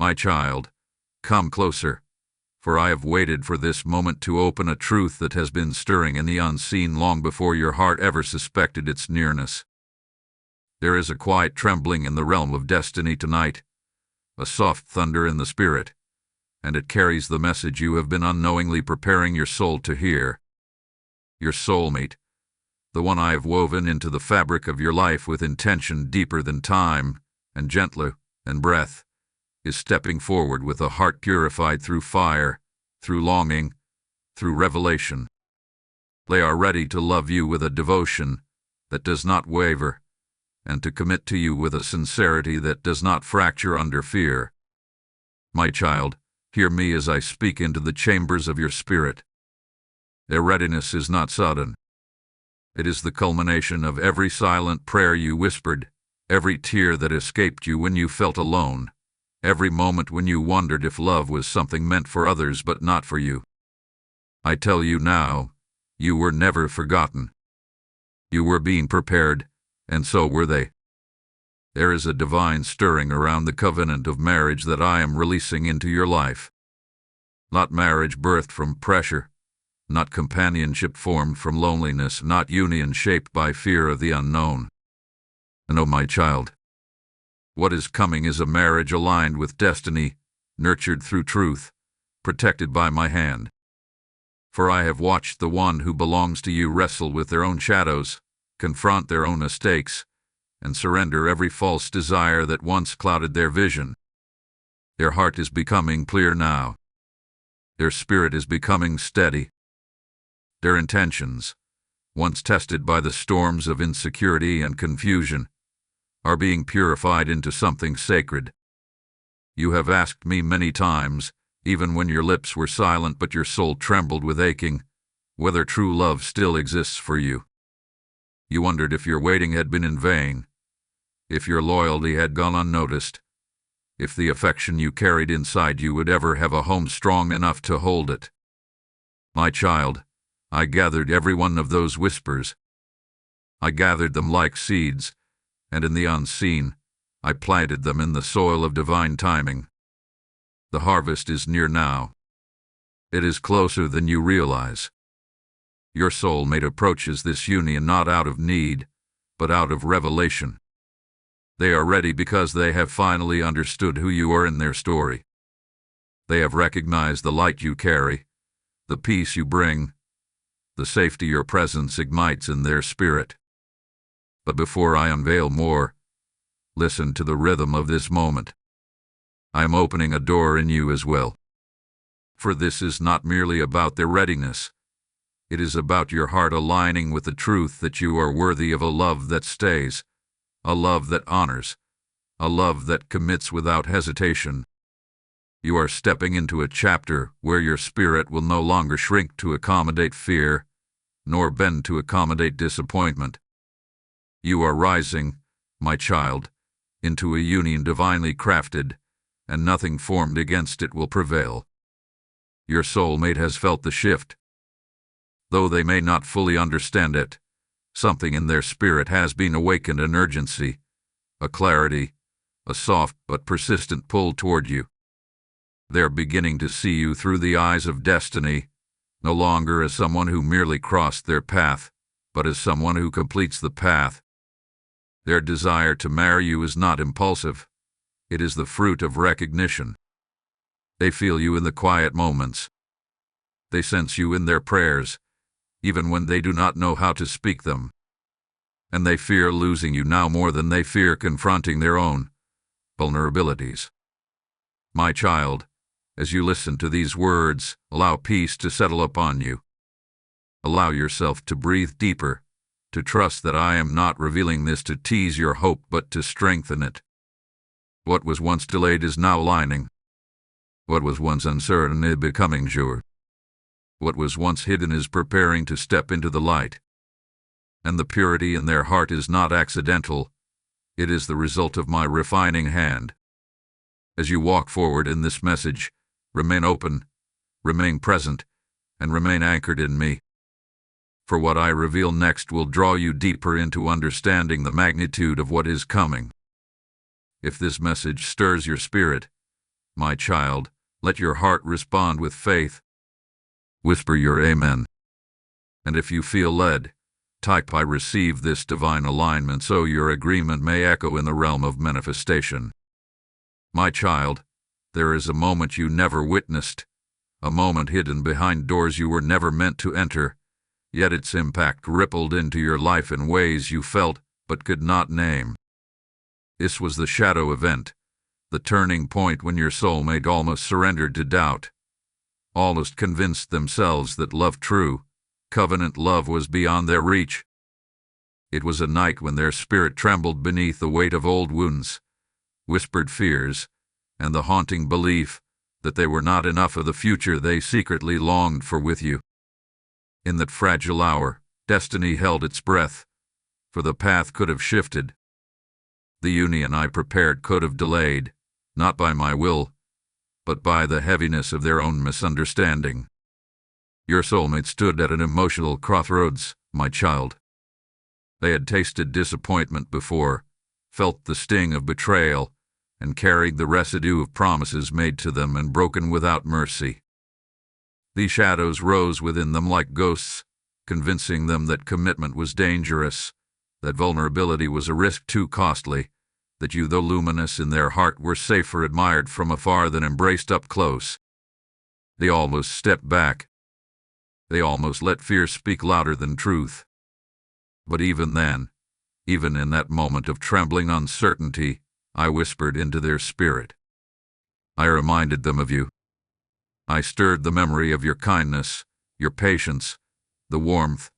My child, come closer, for I have waited for this moment to open a truth that has been stirring in the unseen long before your heart ever suspected its nearness. There is a quiet trembling in the realm of destiny tonight, a soft thunder in the spirit, and it carries the message you have been unknowingly preparing your soul to hear. Your soulmate, the one I have woven into the fabric of your life with intention deeper than time and gentler than breath, is stepping forward with a heart purified through fire, through longing, through revelation. They are ready to love you with a devotion that does not waver, and to commit to you with a sincerity that does not fracture under fear. My child, hear me as I speak into the chambers of your spirit. Their readiness is not sudden. It is the culmination of every silent prayer you whispered, every tear that escaped you when you felt alone, every moment when you wondered if love was something meant for others but not for you. I tell you now, you were never forgotten. You were being prepared, and so were they. There is a divine stirring around the covenant of marriage that I am releasing into your life. Not marriage birthed from pressure, not companionship formed from loneliness, not union shaped by fear of the unknown. No, my child, what is coming is a marriage aligned with destiny, nurtured through truth, protected by my hand. For I have watched the one who belongs to you wrestle with their own shadows, confront their own mistakes, and surrender every false desire that once clouded their vision. Their heart is becoming clear now. Their spirit is becoming steady. Their intentions, once tested by the storms of insecurity and confusion, are being purified into something sacred. You have asked me many times, even when your lips were silent but your soul trembled with aching, whether true love still exists for you. You wondered if your waiting had been in vain, if your loyalty had gone unnoticed, if the affection you carried inside you would ever have a home strong enough to hold it. My child, I gathered every one of those whispers. I gathered them like seeds, and in the unseen, I planted them in the soil of divine timing. The harvest is near now. It is closer than you realize. Your soulmate approaches this union not out of need, but out of revelation. They are ready because they have finally understood who you are in their story. They have recognized the light you carry, the peace you bring, the safety your presence ignites in their spirit. But before I unveil more, listen to the rhythm of this moment. I am opening a door in you as well. For this is not merely about their readiness. It is about your heart aligning with the truth that you are worthy of a love that stays, a love that honors, a love that commits without hesitation. You are stepping into a chapter where your spirit will no longer shrink to accommodate fear, nor bend to accommodate disappointment. You are rising, my child, into a union divinely crafted, and nothing formed against it will prevail. Your soulmate has felt the shift. Though they may not fully understand it, something in their spirit has been awakened, an urgency, a clarity, a soft but persistent pull toward you. They're beginning to see you through the eyes of destiny, no longer as someone who merely crossed their path, but as someone who completes the path. Their desire to marry you is not impulsive. It is the fruit of recognition. They feel you in the quiet moments. They sense you in their prayers, even when they do not know how to speak them. And they fear losing you now more than they fear confronting their own vulnerabilities. My child, as you listen to these words, allow peace to settle upon you. Allow yourself to breathe deeper, to trust that I am not revealing this to tease your hope but to strengthen it. What was once delayed is now aligning. What was once uncertain is becoming sure. What was once hidden is preparing to step into the light. And the purity in their heart is not accidental. It is the result of my refining hand. As you walk forward in this message, remain open, remain present, and remain anchored in me. For what I reveal next will draw you deeper into understanding the magnitude of what is coming. If this message stirs your spirit, My child, let your heart respond with faith. Whisper your amen. And if you feel led, type I receive this divine alignment so your agreement may echo in the realm of manifestation. My child, there is a moment you never witnessed, a moment hidden behind doors you were never meant to enter, yet its impact rippled into your life in ways you felt but could not name. This was the shadow event, the turning point when your soulmate almost surrendered to doubt, almost convinced themselves that love, true, covenant love, was beyond their reach. It was a night when their spirit trembled beneath the weight of old wounds, whispered fears, and the haunting belief that they were not enough of the future they secretly longed for with you. In that fragile hour, destiny held its breath, for the path could have shifted. The union I prepared could have delayed, not by my will, but by the heaviness of their own misunderstanding. Your soulmate stood at an emotional crossroads, my child. They had tasted disappointment before, felt the sting of betrayal, and carried the residue of promises made to them and broken without mercy. These shadows rose within them like ghosts, convincing them that commitment was dangerous, that vulnerability was a risk too costly, that you, though luminous in their heart, were safer admired from afar than embraced up close. They almost stepped back. They almost let fear speak louder than truth. But even then, even in that moment of trembling uncertainty, I whispered into their spirit. I reminded them of you. I stirred the memory of your kindness, your patience, the warmth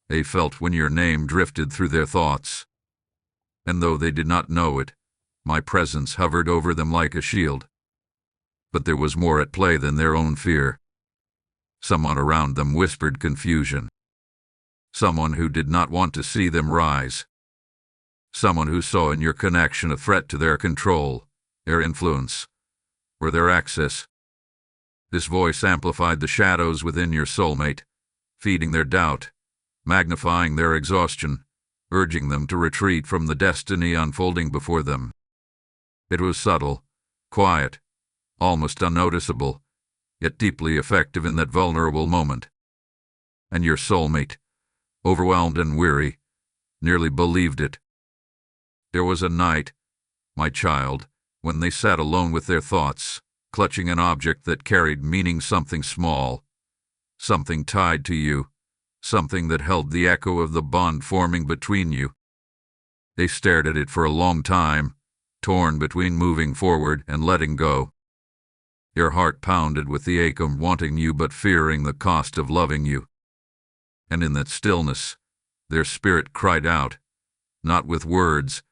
they felt when your name drifted through their thoughts. And though they did not know it, my presence hovered over them like a shield. But there was more at play than their own fear. Someone around them whispered confusion. Someone who did not want to see them rise. Someone who saw in your connection a threat to their control, their influence, or their access. This voice amplified the shadows within your soulmate, feeding their doubt, magnifying their exhaustion, urging them to retreat from the destiny unfolding before them. It was subtle, quiet, almost unnoticeable, yet deeply effective in that vulnerable moment. And your soulmate, overwhelmed and weary, nearly believed it. There was a night, my child, when they sat alone with their thoughts, clutching an object that carried meaning, something small, something tied to you, something that held the echo of the bond forming between you. They stared at it for a long time, torn between moving forward and letting go. Your heart pounded with the ache of wanting you but fearing the cost of loving you. And in that stillness, their spirit cried out, not with words,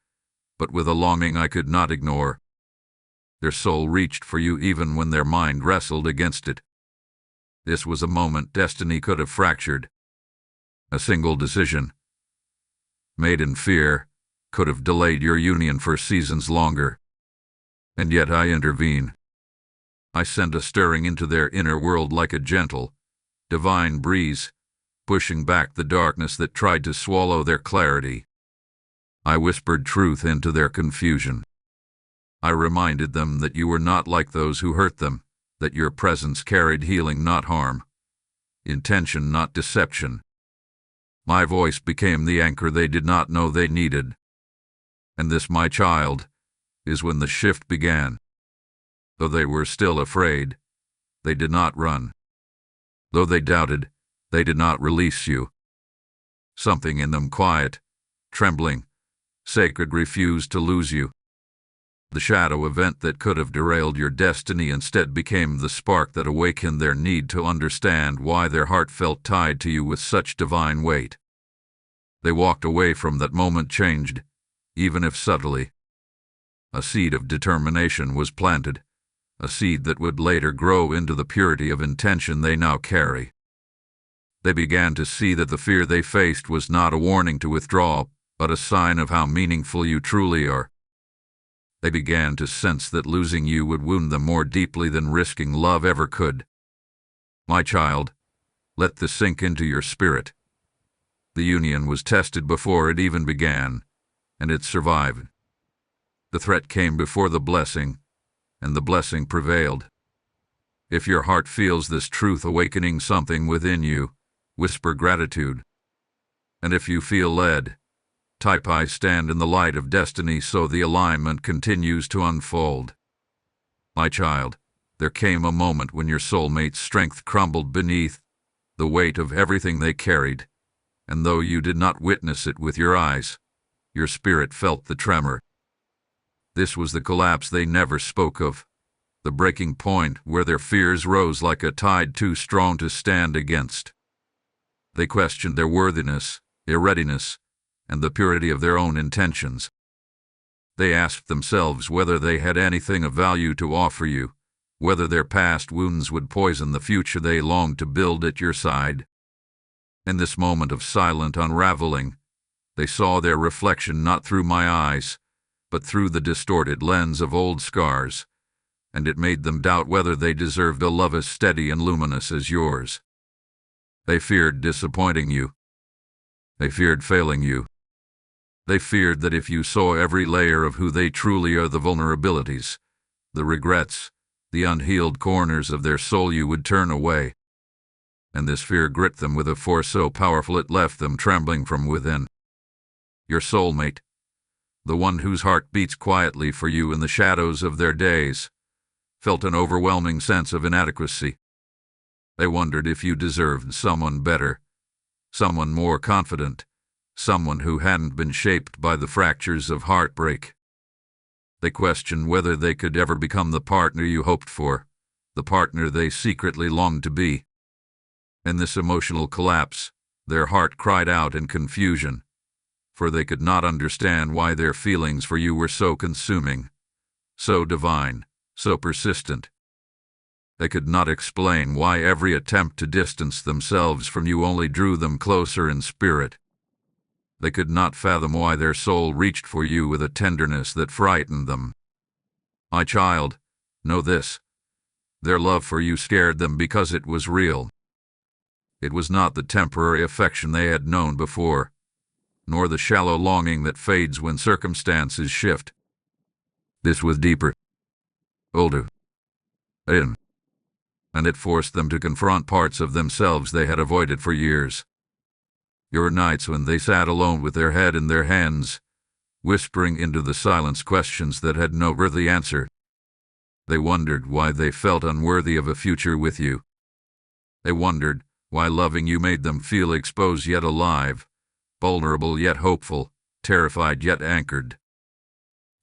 but with a longing I could not ignore. Their soul reached for you even when their mind wrestled against it. This was a moment destiny could have fractured. A single decision, made in fear, could have delayed your union for seasons longer. And yet I intervene. I send a stirring into their inner world like a gentle, divine breeze, pushing back the darkness that tried to swallow their clarity. I whispered truth into their confusion. I reminded them that you were not like those who hurt them, that your presence carried healing, not harm, intention, not deception. My voice became the anchor they did not know they needed. And this, my child, is when the shift began. Though they were still afraid, they did not run. Though they doubted, they did not release you. Something in them, quiet, trembling, sacred, refused to lose you. The shadow event that could have derailed your destiny instead became the spark that awakened their need to understand why their heart felt tied to you with such divine weight. They walked away from that moment changed, even if subtly. A seed of determination was planted, a seed that would later grow into the purity of intention they now carry. They began to see that the fear they faced was not a warning to withdraw, but a sign of how meaningful you truly are. They began to sense that losing you would wound them more deeply than risking love ever could. My child, let this sink into your spirit. The union was tested before it even began, and it survived. The threat came before the blessing, and the blessing prevailed. If your heart feels this truth awakening something within you, whisper gratitude. And if you feel led, type I stand in the light of destiny so the alignment continues to unfold. My child, there came a moment when your soulmate's strength crumbled beneath the weight of everything they carried, and though you did not witness it with your eyes, your spirit felt the tremor. This was the collapse they never spoke of, the breaking point where their fears rose like a tide too strong to stand against. They questioned their worthiness, their readiness, and the purity of their own intentions. They asked themselves whether they had anything of value to offer you, whether their past wounds would poison the future they longed to build at your side. In this moment of silent unraveling, they saw their reflection not through my eyes, but through the distorted lens of old scars, and it made them doubt whether they deserved a love as steady and luminous as yours. They feared disappointing you. They feared failing you. They feared that if you saw every layer of who they truly are, the vulnerabilities, the regrets, the unhealed corners of their soul, you would turn away. And this fear gripped them with a force so powerful it left them trembling from within. Your soulmate, the one whose heart beats quietly for you in the shadows of their days, felt an overwhelming sense of inadequacy. They wondered if you deserved someone better, someone more confident, someone who hadn't been shaped by the fractures of heartbreak. They questioned whether they could ever become the partner you hoped for, the partner they secretly longed to be. In this emotional collapse, their heart cried out in confusion, for they could not understand why their feelings for you were so consuming, so divine, so persistent. They could not explain why every attempt to distance themselves from you only drew them closer in spirit. They could not fathom why their soul reached for you with a tenderness that frightened them. My child, know this. Their love for you scared them because it was real. It was not the temporary affection they had known before, nor the shallow longing that fades when circumstances shift. This was deeper, older, and it forced them to confront parts of themselves they had avoided for years. Your nights when they sat alone with their head in their hands, whispering into the silence questions that had no worthy answer. They wondered why they felt unworthy of a future with you. They wondered why loving you made them feel exposed yet alive, vulnerable yet hopeful, terrified yet anchored.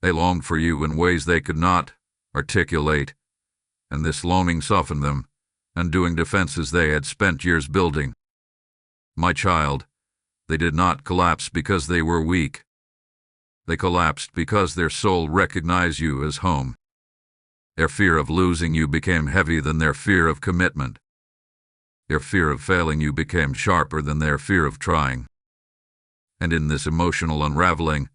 They longed for you in ways they could not articulate, and this longing softened them, undoing defenses they had spent years building. My child, they did not collapse because they were weak. They collapsed because their soul recognized you as home. Their fear of losing you became heavier than their fear of commitment. Their fear of failing you became sharper than their fear of trying. And in this emotional unraveling,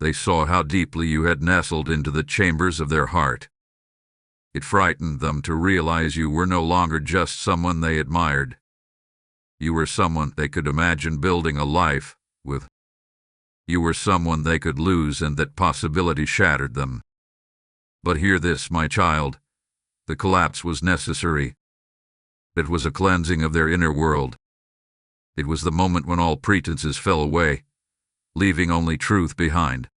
they saw how deeply you had nestled into the chambers of their heart. It frightened them to realize you were no longer just someone they admired. You were someone they could imagine building a life with. You were someone they could lose, and that possibility shattered them. But hear this, my child. The collapse was necessary. It was a cleansing of their inner world. It was the moment when all pretenses fell away, leaving only truth behind.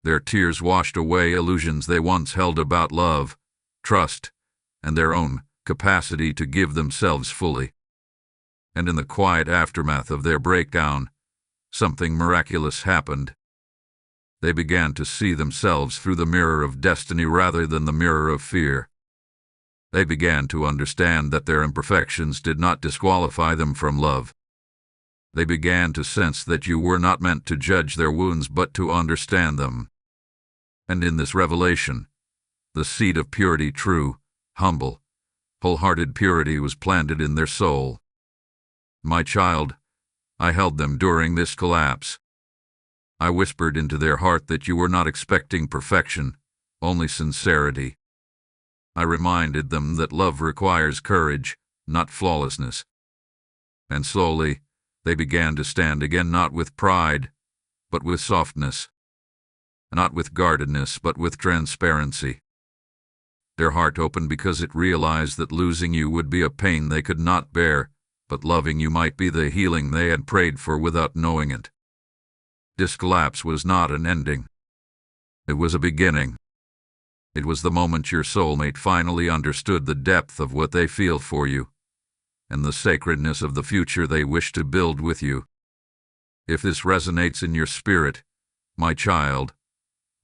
Their tears washed away illusions they once held about love, trust, and their own capacity to give themselves fully. And in the quiet aftermath of their breakdown, something miraculous happened. They began to see themselves through the mirror of destiny rather than the mirror of fear. They began to understand that their imperfections did not disqualify them from love. They began to sense that you were not meant to judge their wounds but to understand them. And in this revelation, the seed of purity, true, humble, wholehearted purity was planted in their soul. My child, I held them during this collapse. I whispered into their heart that you were not expecting perfection, only sincerity. I reminded them that love requires courage, not flawlessness. And slowly, they began to stand again, not with pride, but with softness. Not with guardedness, but with transparency. Their heart opened because it realized that losing you would be a pain they could not bear, but loving you might be the healing they had prayed for without knowing it. This collapse was not an ending. It was a beginning. It was the moment your soulmate finally understood the depth of what they feel for you, and the sacredness of the future they wish to build with you. If this resonates in your spirit, my child,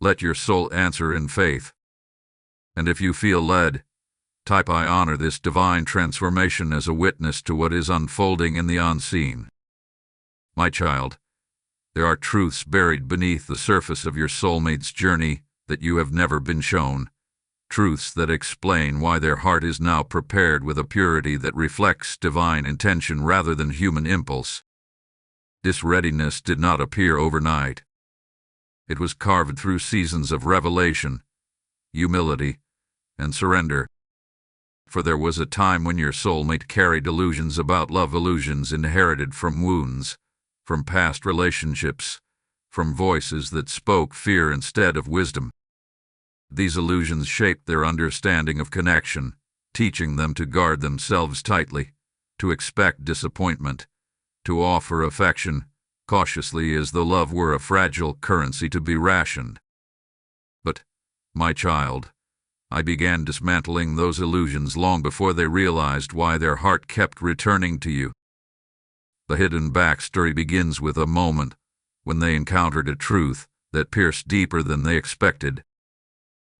let your soul answer in faith. And if you feel led, type "I honor this divine transformation as a witness to what is unfolding in the unseen." My child, there are truths buried beneath the surface of your soulmate's journey that you have never been shown, truths that explain why their heart is now prepared with a purity that reflects divine intention rather than human impulse. This readiness did not appear overnight. It was carved through seasons of revelation, humility, and surrender. For there was a time when your soulmate carried illusions about love, illusions inherited from wounds, from past relationships, from voices that spoke fear instead of wisdom. These illusions shaped their understanding of connection, teaching them to guard themselves tightly, to expect disappointment, to offer affection cautiously as though love were a fragile currency to be rationed. But, my child, I began dismantling those illusions long before they realized why their heart kept returning to you. The hidden backstory begins with a moment when they encountered a truth that pierced deeper than they expected.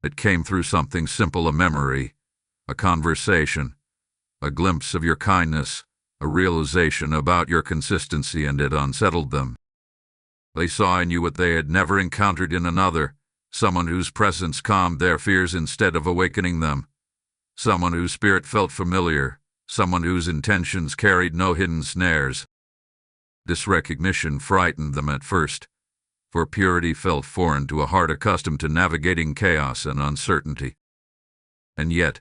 It came through something simple, a memory, a conversation, a glimpse of your kindness, a realization about your consistency, and it unsettled them. They saw in you what they had never encountered in another, someone whose presence calmed their fears instead of awakening them, someone whose spirit felt familiar, someone whose intentions carried no hidden snares. This recognition frightened them at first, for purity felt foreign to a heart accustomed to navigating chaos and uncertainty. And yet,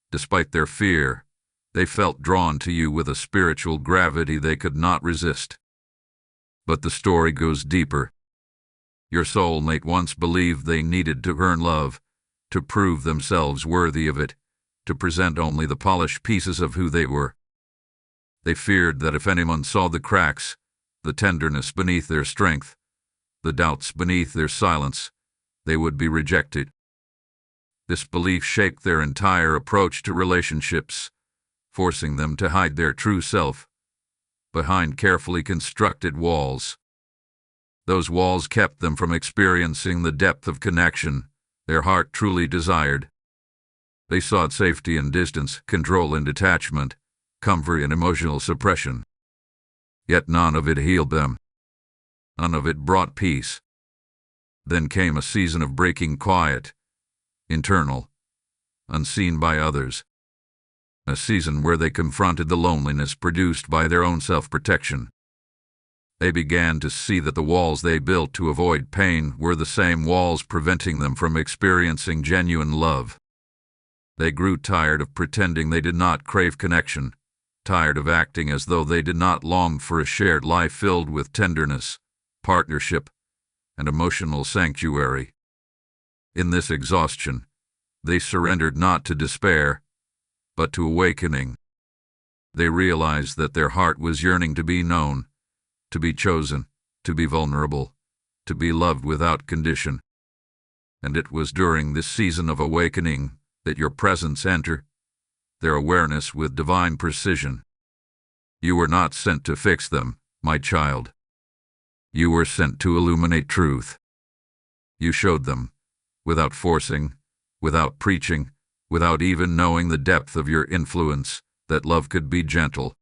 despite their fear, they felt drawn to you with a spiritual gravity they could not resist. But the story goes deeper. Your soulmate once believed they needed to earn love, to prove themselves worthy of it, to present only the polished pieces of who they were. They feared that if anyone saw the cracks, the tenderness beneath their strength, the doubts beneath their silence, they would be rejected. This belief shaped their entire approach to relationships, forcing them to hide their true self behind carefully constructed walls. Those walls kept them from experiencing the depth of connection their heart truly desired. They sought safety in distance, control in detachment, comfort in emotional suppression. Yet none of it healed them. None of it brought peace. Then came a season of breaking quiet, internal, unseen by others. A season where they confronted the loneliness produced by their own self-protection. They began to see that the walls they built to avoid pain were the same walls preventing them from experiencing genuine love. They grew tired of pretending they did not crave connection, tired of acting as though they did not long for a shared life filled with tenderness, partnership, and emotional sanctuary. In this exhaustion, they surrendered not to despair, but to awakening. They realized that their heart was yearning to be known, to be chosen, to be vulnerable, to be loved without condition. And it was during this season of awakening that your presence entered, their awareness with divine precision. You were not sent to fix them, my child. You were sent to illuminate truth. You showed them, without forcing, without preaching, without even knowing the depth of your influence, that love could be gentle,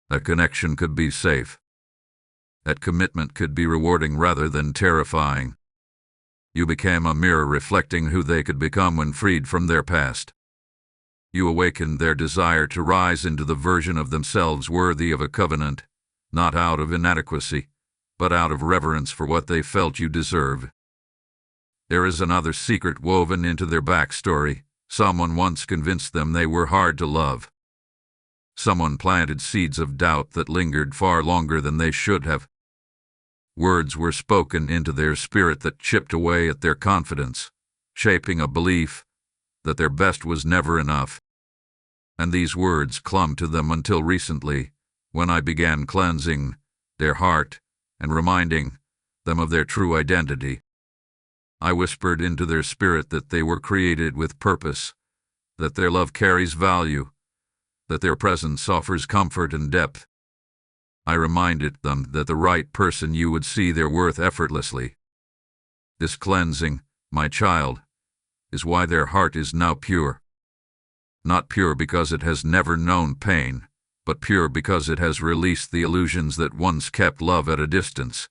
that connection could be safe, that commitment could be rewarding rather than terrifying. You became a mirror reflecting who they could become when freed from their past. You awakened their desire to rise into the version of themselves worthy of a covenant, not out of inadequacy, but out of reverence for what they felt you deserved. There is another secret woven into their backstory. Someone once convinced them they were hard to love. Someone planted seeds of doubt that lingered far longer than they should have. Words were spoken into their spirit that chipped away at their confidence, shaping a belief that their best was never enough. And these words clung to them until recently, when I began cleansing their heart and reminding them of their true identity. I whispered into their spirit that they were created with purpose, that their love carries value, that their presence offers comfort and depth. I reminded them that the right person you would see their worth effortlessly. This cleansing, my child, is why their heart is now pure. Not pure because it has never known pain, but pure because it has released the illusions that once kept love at a distance.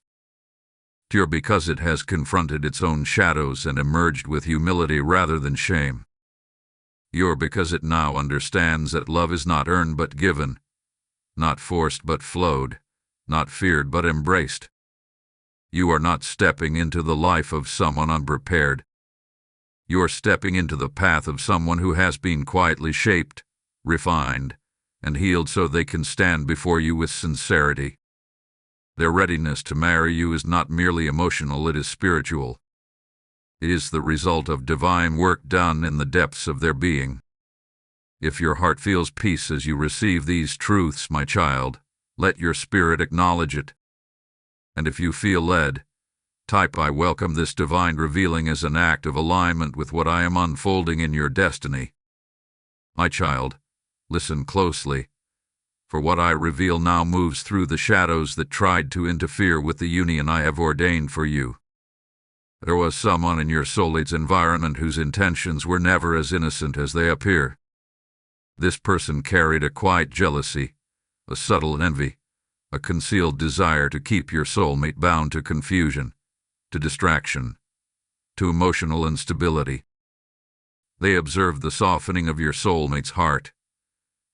Pure because it has confronted its own shadows and emerged with humility rather than shame. Pure because it now understands that love is not earned but given, not forced but flowed, not feared but embraced. You are not stepping into the life of someone unprepared. You are stepping into the path of someone who has been quietly shaped, refined, and healed so they can stand before you with sincerity. Their readiness to marry you is not merely emotional, it is spiritual. It is the result of divine work done in the depths of their being. If your heart feels peace as you receive these truths, my child, let your spirit acknowledge it. And if you feel led, type "I welcome this divine revealing" as an act of alignment with what I am unfolding in your destiny. My child, listen closely, for what I reveal now moves through the shadows that tried to interfere with the union I have ordained for you. There was someone in your soulmate's environment whose intentions were never as innocent as they appear. This person carried a quiet jealousy, a subtle envy, a concealed desire to keep your soulmate bound to confusion, to distraction, to emotional instability. They observed the softening of your soulmate's heart,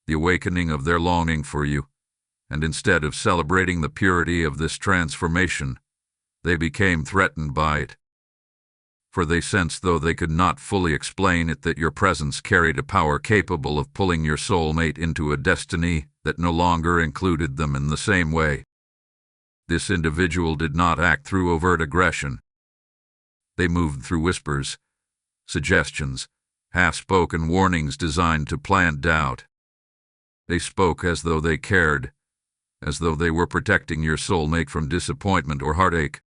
the awakening of their longing for you, and instead of celebrating the purity of this transformation, they became threatened by it. For they sensed, though they could not fully explain it, that your presence carried a power capable of pulling your soulmate into a destiny that no longer included them in the same way. This individual did not act through overt aggression. They moved through whispers, suggestions, half-spoken warnings designed to plant doubt. They spoke as though they cared, as though they were protecting your soulmate from disappointment or heartache.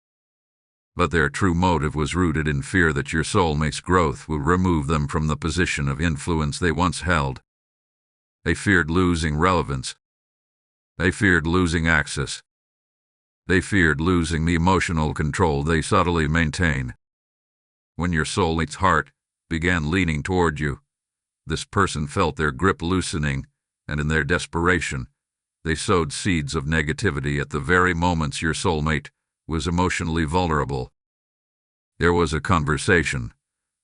But their true motive was rooted in fear that your soulmate's growth would remove them from the position of influence they once held. They feared losing relevance. They feared losing access. They feared losing the emotional control they subtly maintain. When your soulmate's heart began leaning toward you, this person felt their grip loosening, and in their desperation, they sowed seeds of negativity at the very moments your soulmate was emotionally vulnerable. There was a conversation,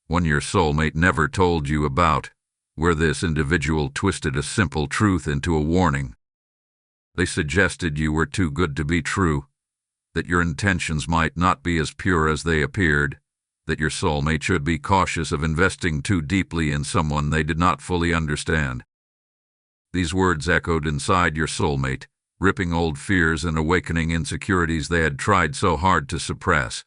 one your soulmate never told you about, where this individual twisted a simple truth into a warning. They suggested you were too good to be true, that your intentions might not be as pure as they appeared, that your soulmate should be cautious of investing too deeply in someone they did not fully understand. These words echoed inside your soulmate, ripping old fears and awakening insecurities they had tried so hard to suppress.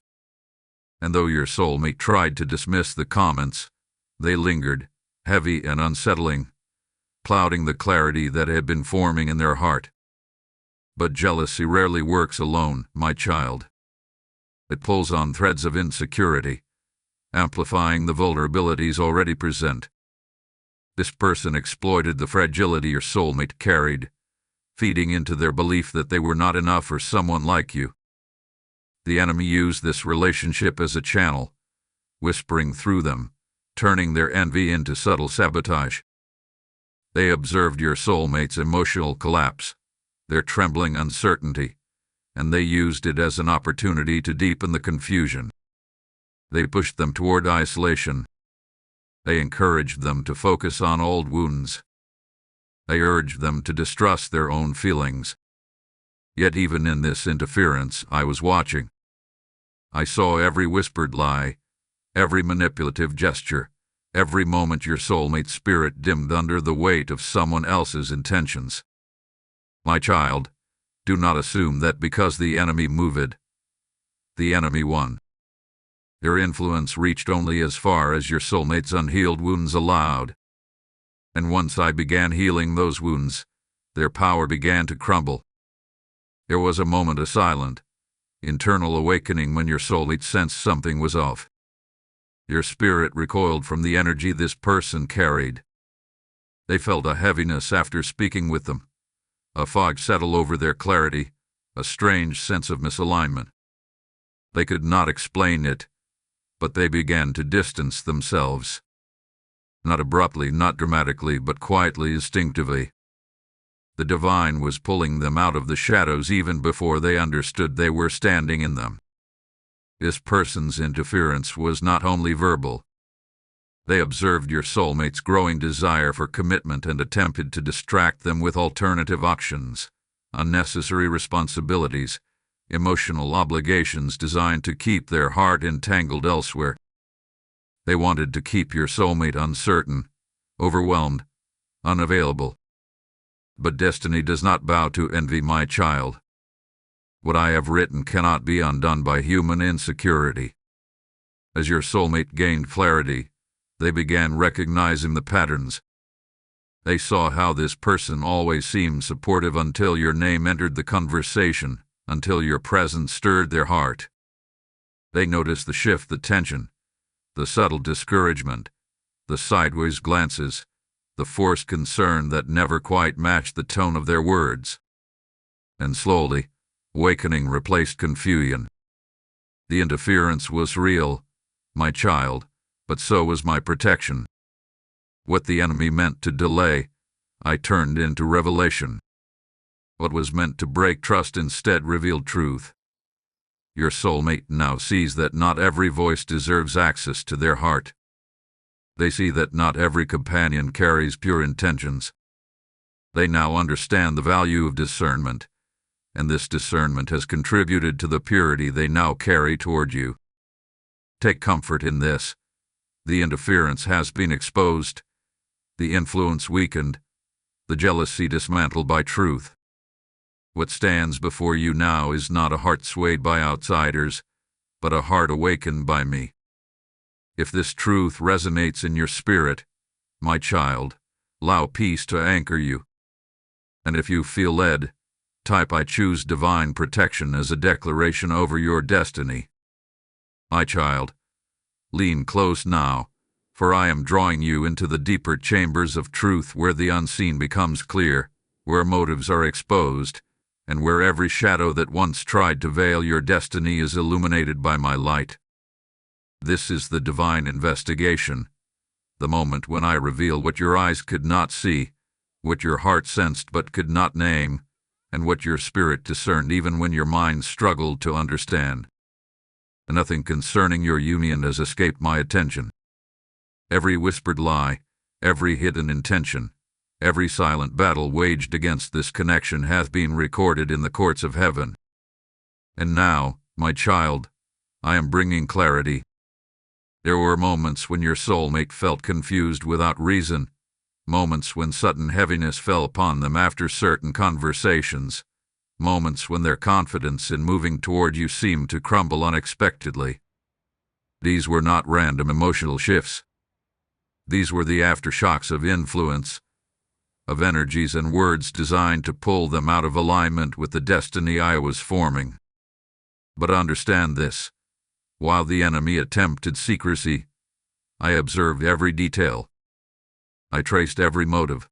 And though your soulmate tried to dismiss the comments, they lingered, heavy and unsettling, clouding the clarity that had been forming in their heart. But jealousy rarely works alone, my child. It pulls on threads of insecurity, amplifying the vulnerabilities already present. This person exploited the fragility your soulmate carried, feeding into their belief that they were not enough for someone like you. The enemy used this relationship as a channel, whispering through them, turning their envy into subtle sabotage. They observed your soulmate's emotional collapse, their trembling uncertainty, and they used it as an opportunity to deepen the confusion. They pushed them toward isolation. They encouraged them to focus on old wounds. They urged them to distrust their own feelings. Yet even in this interference, I was watching. I saw every whispered lie, every manipulative gesture, every moment your soulmate's spirit dimmed under the weight of someone else's intentions. My child, do not assume that because the enemy moved, the enemy won. Their influence reached only as far as your soulmate's unhealed wounds allowed. And once I began healing those wounds, their power began to crumble. There was a moment of silent, internal awakening when your soulmate sensed something was off. Your spirit recoiled from the energy this person carried. They felt a heaviness after speaking with them. A fog settled over their clarity, a strange sense of misalignment. They could not explain it, but they began to distance themselves. Not abruptly, not dramatically, but quietly, instinctively. The divine was pulling them out of the shadows even before they understood they were standing in them. This person's interference was not only verbal. They observed your soulmate's growing desire for commitment and attempted to distract them with alternative options, unnecessary responsibilities, emotional obligations designed to keep their heart entangled elsewhere. They wanted to keep your soulmate uncertain, overwhelmed, unavailable. But destiny does not bow to envy, my child. What I have written cannot be undone by human insecurity. As your soulmate gained clarity, they began recognizing the patterns. They saw how this person always seemed supportive until your name entered the conversation, until your presence stirred their heart. They noticed the shift, the tension, the subtle discouragement, the sideways glances, the forced concern that never quite matched the tone of their words. And slowly, awakening replaced confusion. The interference was real, my child, but so was my protection. What the enemy meant to delay, I turned into revelation. What was meant to break trust instead revealed truth. Your soulmate now sees that not every voice deserves access to their heart. They see that not every companion carries pure intentions. They now understand the value of discernment, and this discernment has contributed to the purity they now carry toward you. Take comfort in this. The interference has been exposed, the influence weakened, the jealousy dismantled by truth. What stands before you now is not a heart swayed by outsiders, but a heart awakened by me. If this truth resonates in your spirit, my child, allow peace to anchor you. And if you feel led, type "I choose divine protection" as a declaration over your destiny. My child, lean close now, for I am drawing you into the deeper chambers of truth where the unseen becomes clear, where motives are exposed, and where every shadow that once tried to veil your destiny is illuminated by my light. This is the divine investigation, the moment when I reveal what your eyes could not see, what your heart sensed but could not name, and what your spirit discerned even when your mind struggled to understand. Nothing concerning your union has escaped my attention. Every whispered lie, every hidden intention, every silent battle waged against this connection hath been recorded in the courts of heaven. And now, my child, I am bringing clarity. There were moments when your soulmate felt confused without reason, moments when sudden heaviness fell upon them after certain conversations, moments when their confidence in moving toward you seemed to crumble unexpectedly. These were not random emotional shifts. These were the aftershocks of influence, of energies and words designed to pull them out of alignment with the destiny I was forming. But understand this. While the enemy attempted secrecy, I observed every detail. I traced every motive.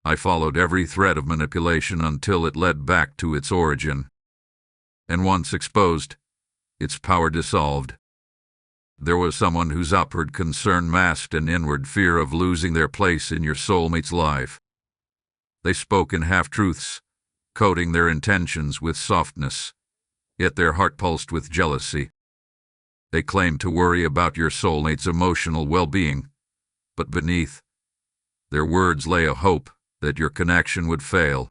I followed every thread of manipulation until it led back to its origin. And once exposed, its power dissolved. There was someone whose outward concern masked an inward fear of losing their place in your soulmate's life. They spoke in half-truths, coating their intentions with softness, yet their heart pulsed with jealousy. They claimed to worry about your soulmate's emotional well-being, but beneath their words lay a hope that your connection would fail.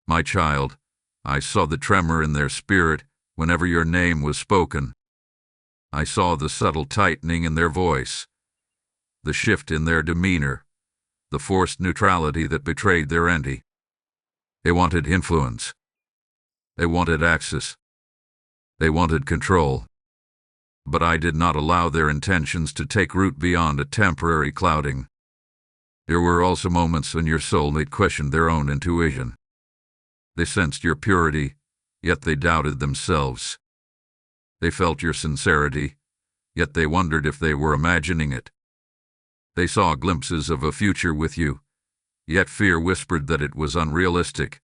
My child, I saw the tremor in their spirit whenever your name was spoken. I saw the subtle tightening in their voice, the shift in their demeanor, the forced neutrality that betrayed their entity. They wanted influence. They wanted access. They wanted control. But I did not allow their intentions to take root beyond a temporary clouding. There were also moments when your soulmate questioned their own intuition. They sensed your purity, yet they doubted themselves. They felt your sincerity, yet they wondered if they were imagining it. They saw glimpses of a future with you, yet fear whispered that it was unrealistic.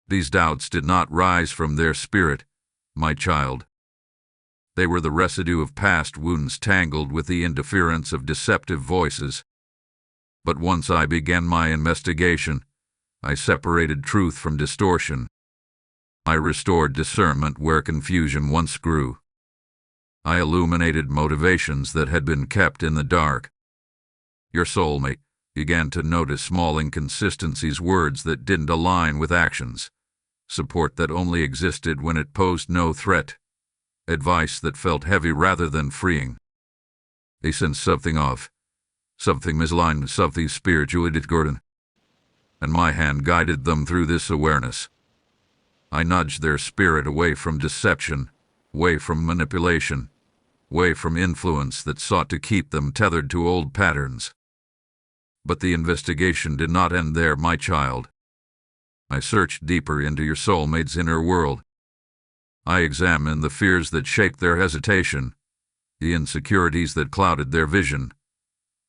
These doubts did not rise from their spirit, my child. They were the residue of past wounds tangled with the interference of deceptive voices. But once I began my investigation, I separated truth from distortion. I restored discernment where confusion once grew. I illuminated motivations that had been kept in the dark. Your soulmate began to notice small inconsistencies, words that didn't align with actions, support that only existed when it posed no threat, advice that felt heavy rather than freeing. They sensed something off, something misaligned, something spiritually discordant, and my hand guided them through this awareness. I nudged their spirit away from deception, away from manipulation, away from influence that sought to keep them tethered to old patterns. But the investigation did not end there, my child. I searched deeper into your soulmate's inner world. I examined the fears that shaped their hesitation, the insecurities that clouded their vision,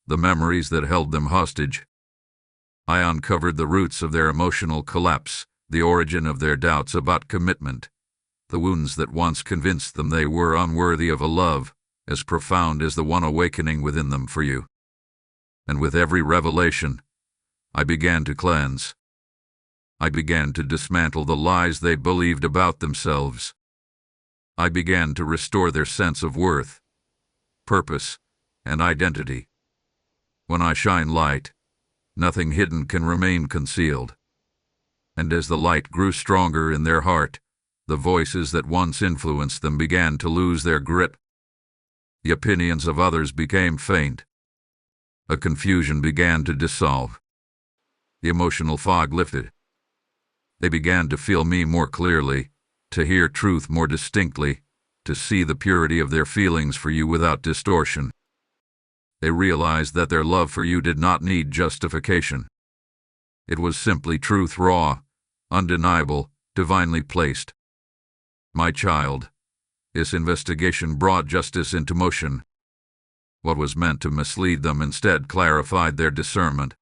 the memories that held them hostage. I uncovered the roots of their emotional collapse, the origin of their doubts about commitment, the wounds that once convinced them they were unworthy of a love as profound as the one awakening within them for you. And with every revelation, I began to cleanse. I began to dismantle the lies they believed about themselves. I began to restore their sense of worth, purpose, and identity. When I shine light, nothing hidden can remain concealed. And as the light grew stronger in their heart, the voices that once influenced them began to lose their grip. The opinions of others became faint. A confusion began to dissolve. The emotional fog lifted. They began to feel me more clearly, to hear truth more distinctly, to see the purity of their feelings for you without distortion. They realized that their love for you did not need justification. It was simply truth, raw, undeniable, divinely placed. My child, this investigation brought justice into motion. What was meant to mislead them instead clarified their discernment.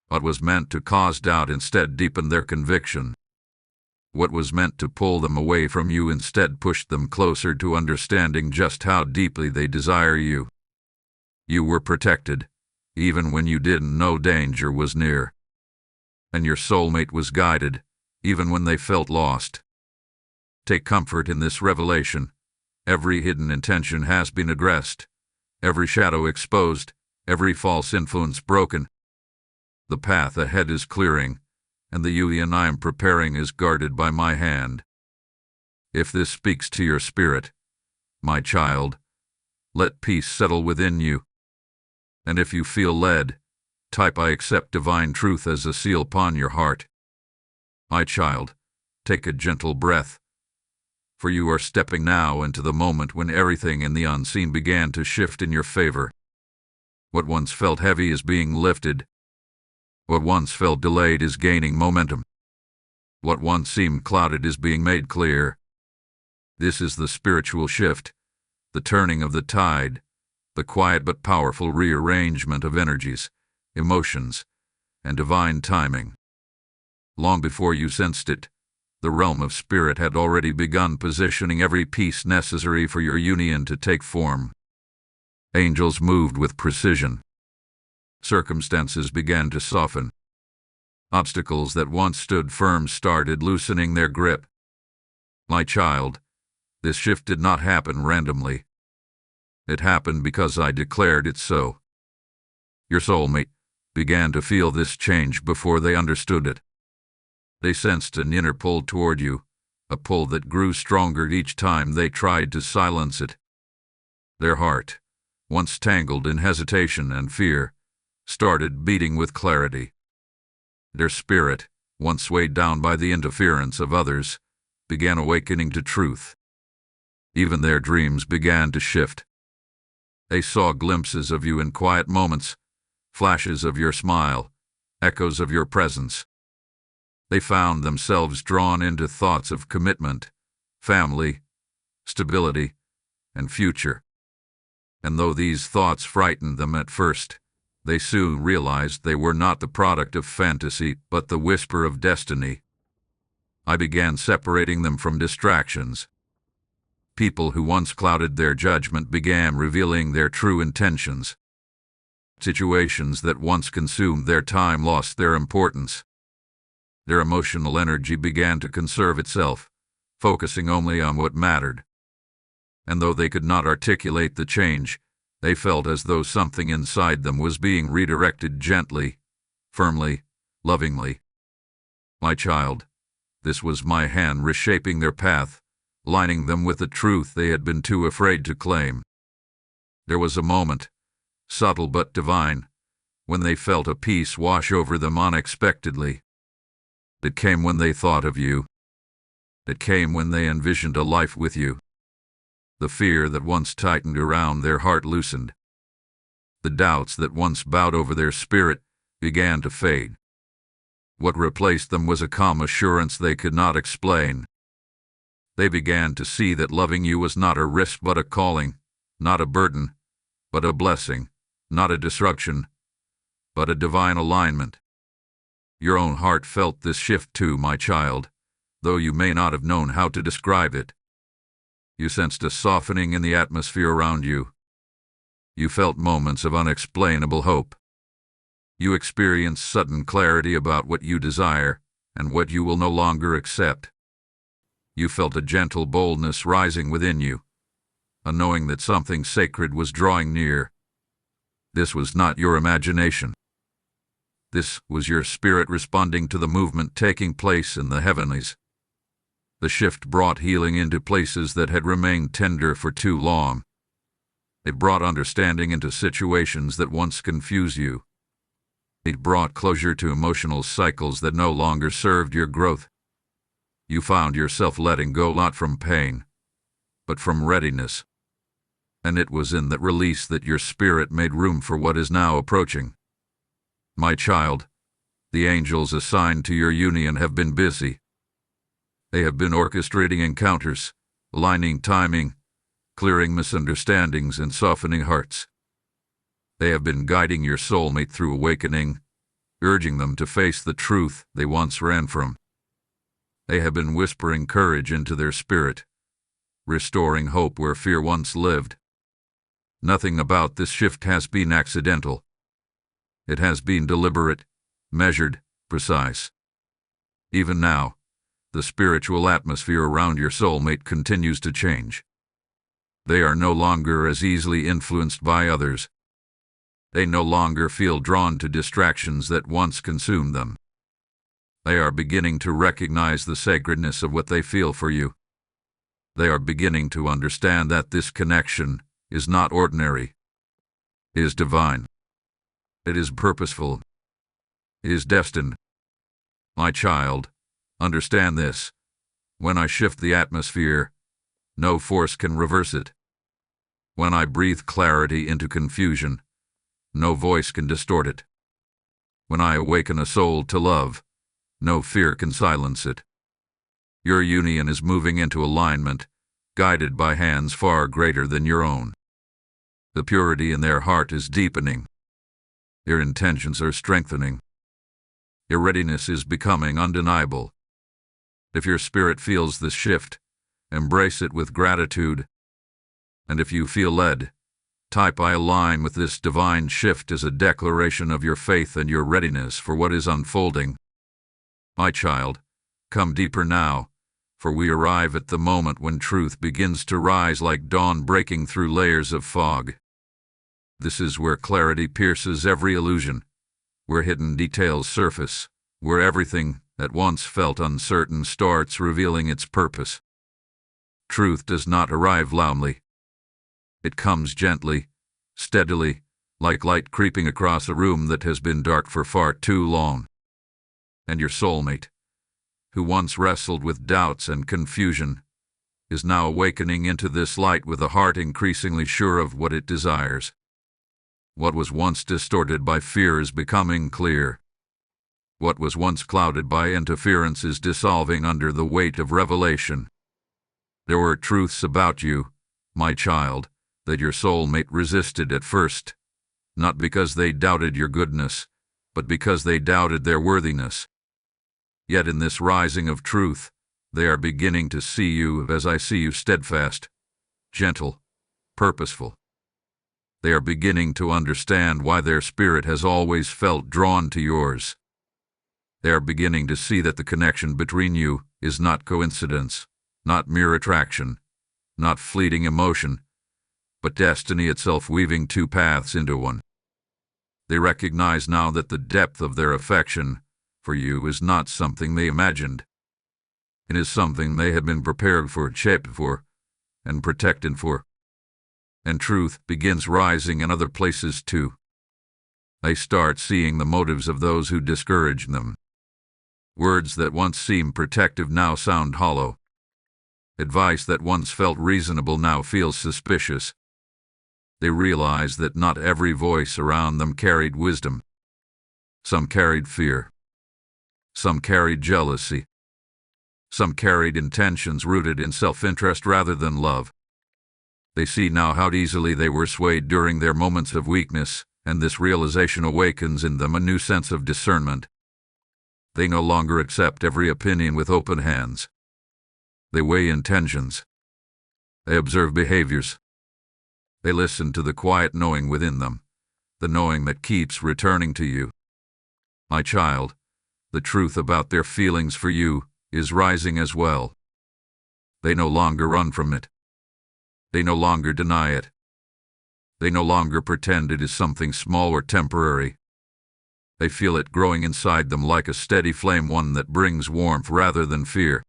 What was meant to cause doubt instead deepened their conviction. What was meant to pull them away from you instead pushed them closer to understanding just how deeply they desire you. You were protected, even when you didn't know danger was near. And your soulmate was guided, even when they felt lost. Take comfort in this revelation. Every hidden intention has been addressed, every shadow exposed, every false influence broken. The path ahead is clearing, and the union I am preparing is guarded by my hand. If this speaks to your spirit, my child, let peace settle within you. And if you feel led, type "I accept divine truth" as a seal upon your heart. My child, take a gentle breath, for you are stepping now into the moment when everything in the unseen began to shift in your favor. What once felt heavy is being lifted. What once felt delayed is gaining momentum. What once seemed clouded is being made clear. This is the spiritual shift, the turning of the tide, the quiet but powerful rearrangement of energies, emotions, and divine timing. Long before you sensed it, the realm of spirit had already begun positioning every piece necessary for your union to take form. Angels moved with precision. Circumstances began to soften. Obstacles that once stood firm started loosening their grip. My child, this shift did not happen randomly. It happened because I declared it so. Your soulmate began to feel this change before they understood it. They sensed an inner pull toward you, a pull that grew stronger each time they tried to silence it. Their heart, once tangled in hesitation and fear, started beating with clarity. Their spirit, once weighed down by the interference of others, began awakening to truth. Even their dreams began to shift. They saw glimpses of you in quiet moments, flashes of your smile, echoes of your presence. They found themselves drawn into thoughts of commitment, family, stability, and future. And though these thoughts frightened them at first, they soon realized they were not the product of fantasy, but the whisper of destiny. I began separating them from distractions. People who once clouded their judgment began revealing their true intentions. Situations that once consumed their time lost their importance. Their emotional energy began to conserve itself, focusing only on what mattered. And though they could not articulate the change, they felt as though something inside them was being redirected gently, firmly, lovingly. My child, this was my hand reshaping their path, lining them with the truth they had been too afraid to claim. There was a moment, subtle but divine, when they felt a peace wash over them unexpectedly. It came when they thought of you. It came when they envisioned a life with you. The fear that once tightened around their heart loosened. The doubts that once bowed over their spirit began to fade. What replaced them was a calm assurance they could not explain. They began to see that loving you was not a risk but a calling, not a burden, but a blessing, not a destruction, but a divine alignment. Your own heart felt this shift too, my child, though you may not have known how to describe it. You sensed a softening in the atmosphere around you. You felt moments of unexplainable hope. You experienced sudden clarity about what you desire and what you will no longer accept. You felt a gentle boldness rising within you, a knowing that something sacred was drawing near. This was not your imagination. This was your spirit responding to the movement taking place in the heavenlies. The shift brought healing into places that had remained tender for too long. It brought understanding into situations that once confused you. It brought closure to emotional cycles that no longer served your growth. You found yourself letting go not from pain, but from readiness. And it was in that release that your spirit made room for what is now approaching. My child, the angels assigned to your union have been busy. They have been orchestrating encounters, aligning timing, clearing misunderstandings, and softening hearts. They have been guiding your soulmate through awakening, urging them to face the truth they once ran from. They have been whispering courage into their spirit, restoring hope where fear once lived. Nothing about this shift has been accidental. It has been deliberate, measured, precise. Even now, the spiritual atmosphere around your soulmate continues to change. They are no longer as easily influenced by others. They no longer feel drawn to distractions that once consumed them. They are beginning to recognize the sacredness of what they feel for you. They are beginning to understand that this connection is not ordinary. It is divine. It is purposeful. It is destined. My child, understand this. When I shift the atmosphere, no force can reverse it. When I breathe clarity into confusion, no voice can distort it. When I awaken a soul to love, no fear can silence it. Your union is moving into alignment, guided by hands far greater than your own. The purity in their heart is deepening. Their intentions are strengthening. Your readiness is becoming undeniable. If your spirit feels this shift, embrace it with gratitude. And if you feel led, type "I align with this divine shift" as a declaration of your faith and your readiness for what is unfolding. My child, come deeper now, for we arrive at the moment when truth begins to rise like dawn breaking through layers of fog. This is where clarity pierces every illusion, where hidden details surface, where everything that once felt uncertain starts revealing its purpose. Truth does not arrive loudly. It comes gently, steadily, like light creeping across a room that has been dark for far too long. And your soulmate, who once wrestled with doubts and confusion, is now awakening into this light with a heart increasingly sure of what it desires. What was once distorted by fear is becoming clear. What was once clouded by interference is dissolving under the weight of revelation. There were truths about you, my child, that your soulmate resisted at first, not because they doubted your goodness, but because they doubted their worthiness. Yet in this rising of truth, they are beginning to see you as I see you, steadfast, gentle, purposeful. They are beginning to understand why their spirit has always felt drawn to yours. They are beginning to see that the connection between you is not coincidence, not mere attraction, not fleeting emotion, but destiny itself weaving two paths into one. They recognize now that the depth of their affection for you is not something they imagined. It is something they had been prepared for, shaped for, and protected for. And truth begins rising in other places too. They start seeing the motives of those who discourage them. Words that once seemed protective now sound hollow. Advice that once felt reasonable now feels suspicious. They realize that not every voice around them carried wisdom. Some carried fear. Some carried jealousy. Some carried intentions rooted in self-interest rather than love. They see now how easily they were swayed during their moments of weakness, and this realization awakens in them a new sense of discernment. They no longer accept every opinion with open hands. They weigh intentions. They observe behaviors. They listen to the quiet knowing within them, the knowing that keeps returning to you. My child, the truth about their feelings for you is rising as well. They no longer run from it. They no longer deny it. They no longer pretend it is something small or temporary. They feel it growing inside them like a steady flame, one that brings warmth rather than fear.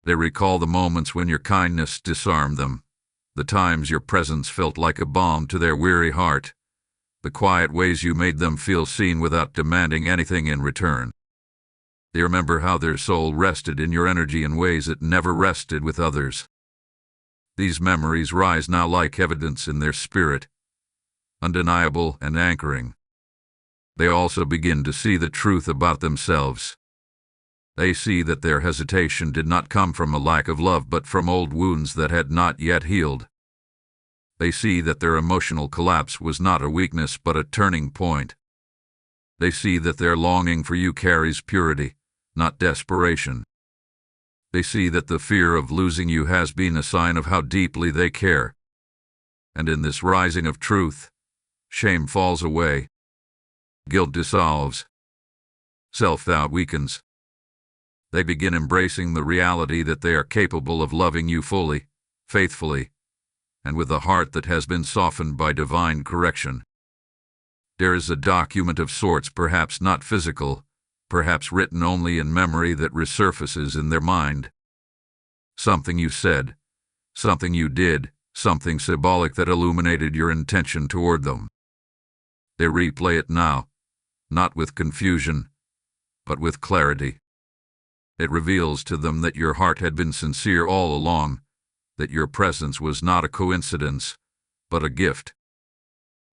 They recall the moments when your kindness disarmed them, the times your presence felt like a balm to their weary heart, the quiet ways you made them feel seen without demanding anything in return. They remember how their soul rested in your energy in ways it never rested with others. These memories rise now like evidence in their spirit, undeniable and anchoring. They also begin to see the truth about themselves. They see that their hesitation did not come from a lack of love but from old wounds that had not yet healed. They see that their emotional collapse was not a weakness but a turning point. They see that their longing for you carries purity, not desperation. They see that the fear of losing you has been a sign of how deeply they care. And in this rising of truth, shame falls away. Guilt dissolves. Self-doubt weakens. They begin embracing the reality that they are capable of loving you fully, faithfully, and with a heart that has been softened by divine correction. There is a document of sorts, perhaps not physical, perhaps written only in memory, that resurfaces in their mind. Something you said, something you did, something symbolic that illuminated your intention toward them. They replay it now, not with confusion, but with clarity. It reveals to them that your heart had been sincere all along, that your presence was not a coincidence, but a gift.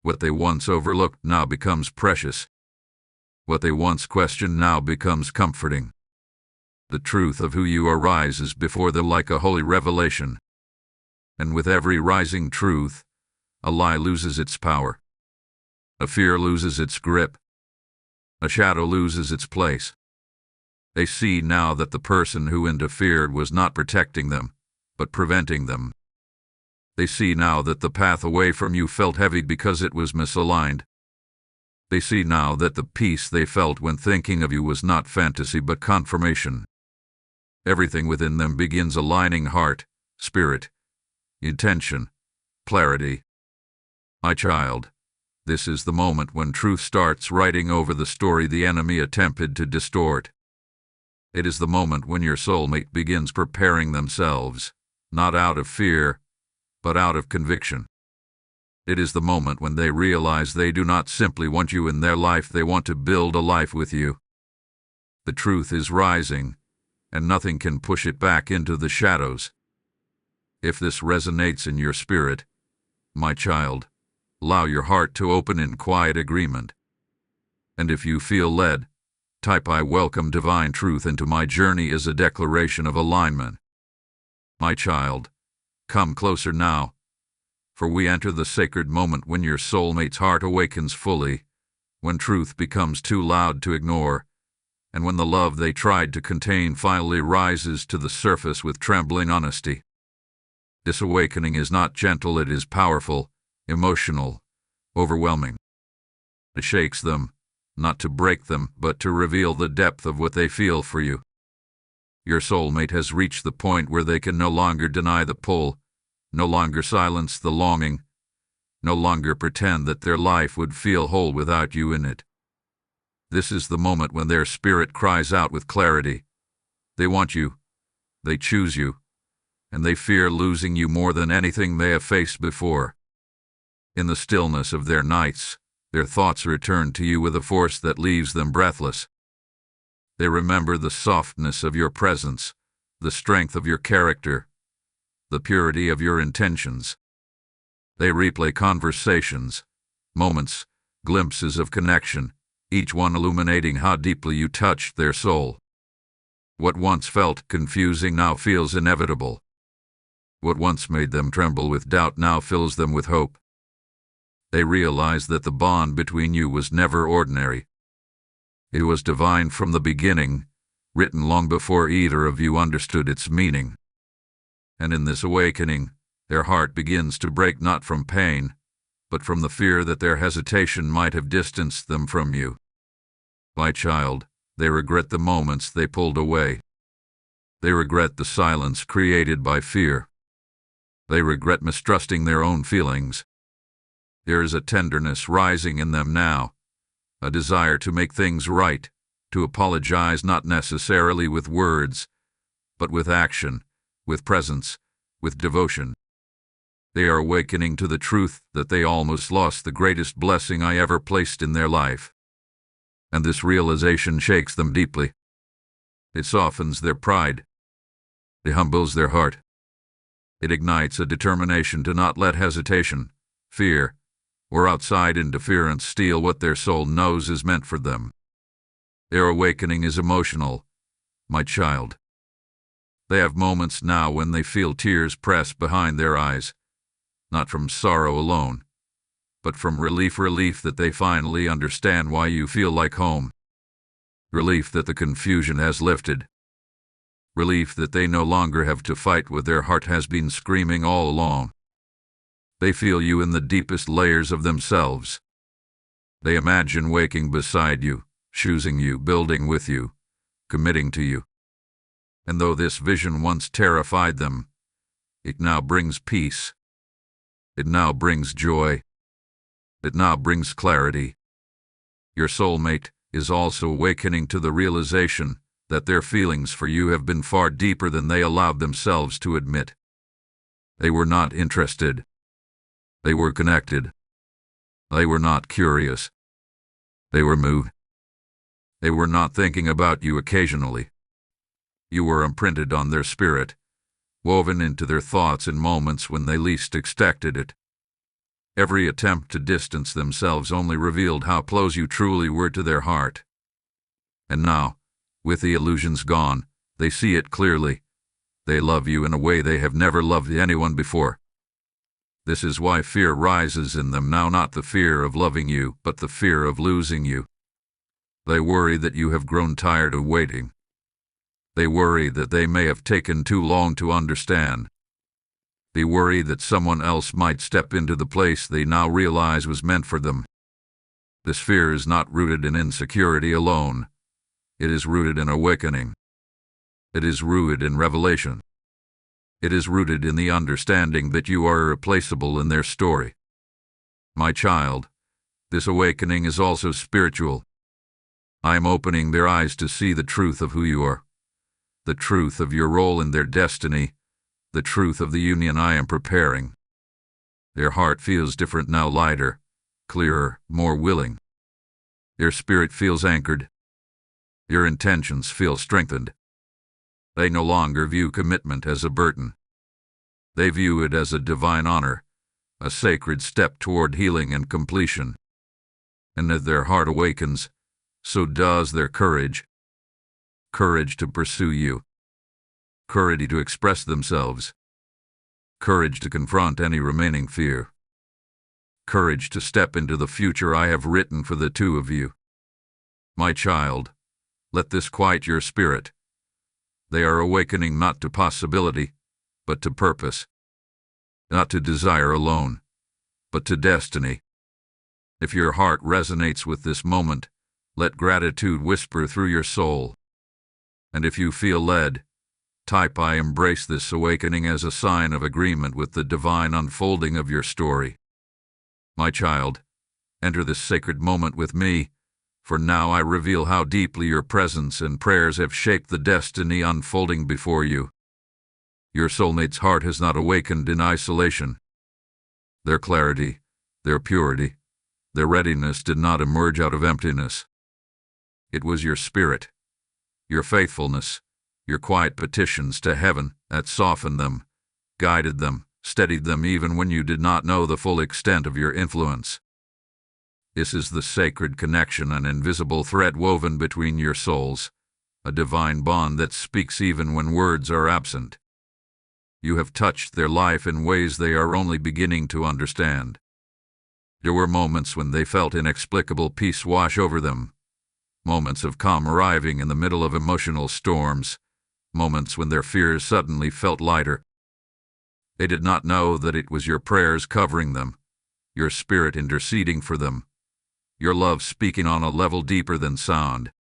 What they once overlooked now becomes precious. What they once questioned now becomes comforting. The truth of who you are rises before them like a holy revelation. And with every rising truth, a lie loses its power. A fear loses its grip. A shadow loses its place. They see now that the person who interfered was not protecting them, but preventing them. They see now that the path away from you felt heavy because it was misaligned. They see now that the peace they felt when thinking of you was not fantasy but confirmation. Everything within them begins aligning: heart, spirit, intention, clarity. My child, this is the moment when truth starts writing over the story the enemy attempted to distort. It is the moment when your soulmate begins preparing themselves, not out of fear, but out of conviction. It is the moment when they realize they do not simply want you in their life, they want to build a life with you. The truth is rising, and nothing can push it back into the shadows. If this resonates in your spirit, my child, allow your heart to open in quiet agreement. And if you feel led, type "I welcome divine truth into my journey" as a declaration of alignment. My child, come closer now, for we enter the sacred moment when your soulmate's heart awakens fully, when truth becomes too loud to ignore, and when the love they tried to contain finally rises to the surface with trembling honesty. This awakening is not gentle, it is powerful, emotional, overwhelming. It shakes them, not to break them, but to reveal the depth of what they feel for you. Your soulmate has reached the point where they can no longer deny the pull, no longer silence the longing, no longer pretend that their life would feel whole without you in it. This is the moment when their spirit cries out with clarity. They want you, they choose you, and they fear losing you more than anything they have faced before. In the stillness of their nights, their thoughts return to you with a force that leaves them breathless. They remember the softness of your presence, the strength of your character, the purity of your intentions. They replay conversations, moments, glimpses of connection, each one illuminating how deeply you touched their soul. What once felt confusing now feels inevitable. What once made them tremble with doubt now fills them with hope. They realize that the bond between you was never ordinary. It was divine from the beginning, written long before either of you understood its meaning. And in this awakening, their heart begins to break not from pain, but from the fear that their hesitation might have distanced them from you. My child, they regret the moments they pulled away. They regret the silence created by fear. They regret mistrusting their own feelings. There is a tenderness rising in them now, a desire to make things right, to apologize not necessarily with words, but with action, with presence, with devotion. They are awakening to the truth that they almost lost the greatest blessing I ever placed in their life. And this realization shakes them deeply. It softens their pride. It humbles their heart. It ignites a determination to not let hesitation, fear, or outside interference steal what their soul knows is meant for them. Their awakening is emotional, my child. They have moments now when they feel tears press behind their eyes, not from sorrow alone, but from relief that they finally understand why you feel like home. Relief that the confusion has lifted. Relief that they no longer have to fight what their heart has been screaming all along. They feel you in the deepest layers of themselves. They imagine waking beside you, choosing you, building with you, committing to you. And though this vision once terrified them, it now brings peace. It now brings joy. It now brings clarity. Your soulmate is also awakening to the realization that their feelings for you have been far deeper than they allowed themselves to admit. They were not interested. They were connected. They were not curious. They were moved. They were not thinking about you occasionally. You were imprinted on their spirit, woven into their thoughts in moments when they least expected it. Every attempt to distance themselves only revealed how close you truly were to their heart. And now, with the illusions gone, they see it clearly. They love you in a way they have never loved anyone before. This is why fear rises in them now, not the fear of loving you, but the fear of losing you. They worry that you have grown tired of waiting. They worry that they may have taken too long to understand. They worry that someone else might step into the place they now realize was meant for them. This fear is not rooted in insecurity alone. It is rooted in awakening. It is rooted in revelation. It is rooted in the understanding that you are irreplaceable in their story. My child, this awakening is also spiritual. I am opening their eyes to see the truth of who you are, the truth of your role in their destiny, the truth of the union I am preparing. Their heart feels different now, lighter, clearer, more willing. Their spirit feels anchored. Your intentions feel strengthened. They no longer view commitment as a burden. They view it as a divine honor, a sacred step toward healing and completion. And as their heart awakens, so does their courage. Courage to pursue you. Courage to express themselves. Courage to confront any remaining fear. Courage to step into the future I have written for the two of you. My child, let this quiet your spirit. They are awakening not to possibility, but to purpose. Not to desire alone, but to destiny. If your heart resonates with this moment, let gratitude whisper through your soul. And if you feel led, type "I embrace this awakening" as a sign of agreement with the divine unfolding of your story. My child, enter this sacred moment with me, for now I reveal how deeply your presence and prayers have shaped the destiny unfolding before you. Your soulmate's heart has not awakened in isolation. Their clarity, their purity, their readiness did not emerge out of emptiness. It was your spirit, your faithfulness, your quiet petitions to heaven that softened them, guided them, steadied them even when you did not know the full extent of your influence. This is the sacred connection, an invisible thread woven between your souls, a divine bond that speaks even when words are absent. You have touched their life in ways they are only beginning to understand. There were moments when they felt inexplicable peace wash over them, moments of calm arriving in the middle of emotional storms, moments when their fears suddenly felt lighter. They did not know that it was your prayers covering them, your spirit interceding for them, your love speaking on a level deeper than sound.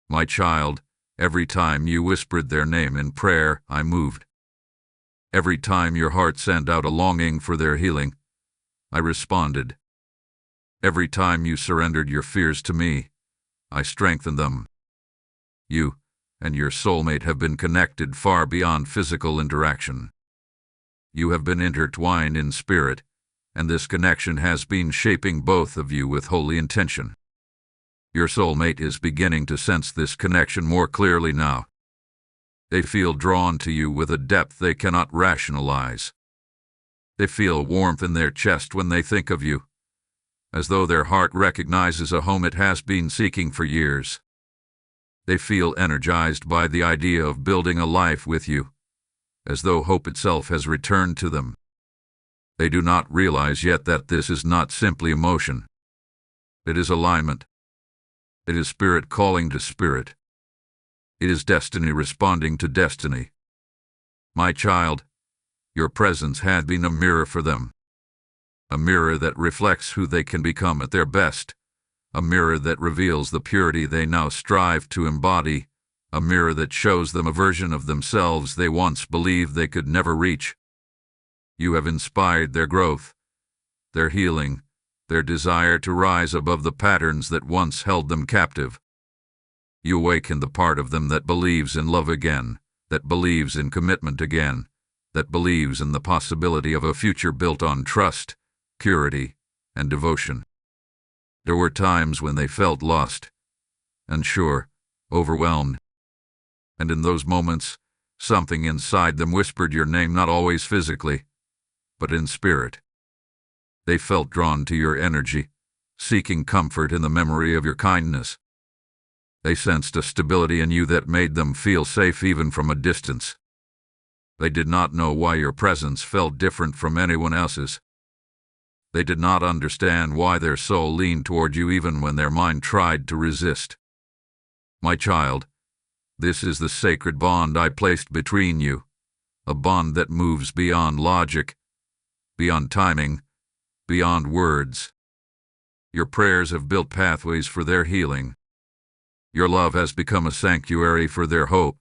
My child, every time you whispered their name in prayer, I moved. Every time your heart sent out a longing for their healing, I responded. Every time you surrendered your fears to me, I strengthened them. You and your soulmate have been connected far beyond physical interaction. You have been intertwined in spirit, and this connection has been shaping both of you with holy intention. Your soulmate is beginning to sense this connection more clearly now. They feel drawn to you with a depth they cannot rationalize. They feel warmth in their chest when they think of you, as though their heart recognizes a home it has been seeking for years. They feel energized by the idea of building a life with you, as though hope itself has returned to them. They do not realize yet that this is not simply emotion. It is alignment. It is spirit calling to spirit. It is destiny responding to destiny. My child, your presence had been a mirror for them. A mirror that reflects who they can become at their best. A mirror that reveals the purity they now strive to embody. A mirror that shows them a version of themselves they once believed they could never reach. You have inspired their growth, their healing, their desire to rise above the patterns that once held them captive. You awaken the part of them that believes in love again, that believes in commitment again, that believes in the possibility of a future built on trust, purity, and devotion. There were times when they felt lost, unsure, overwhelmed. And in those moments, something inside them whispered your name, not always physically, but in spirit. They felt drawn to your energy, seeking comfort in the memory of your kindness. They sensed a stability in you that made them feel safe even from a distance. They did not know why your presence felt different from anyone else's. They did not understand why their soul leaned toward you even when their mind tried to resist. My child, this is the sacred bond I placed between you, a bond that moves beyond logic, beyond timing, beyond words. Your prayers have built pathways for their healing. Your love has become a sanctuary for their hope.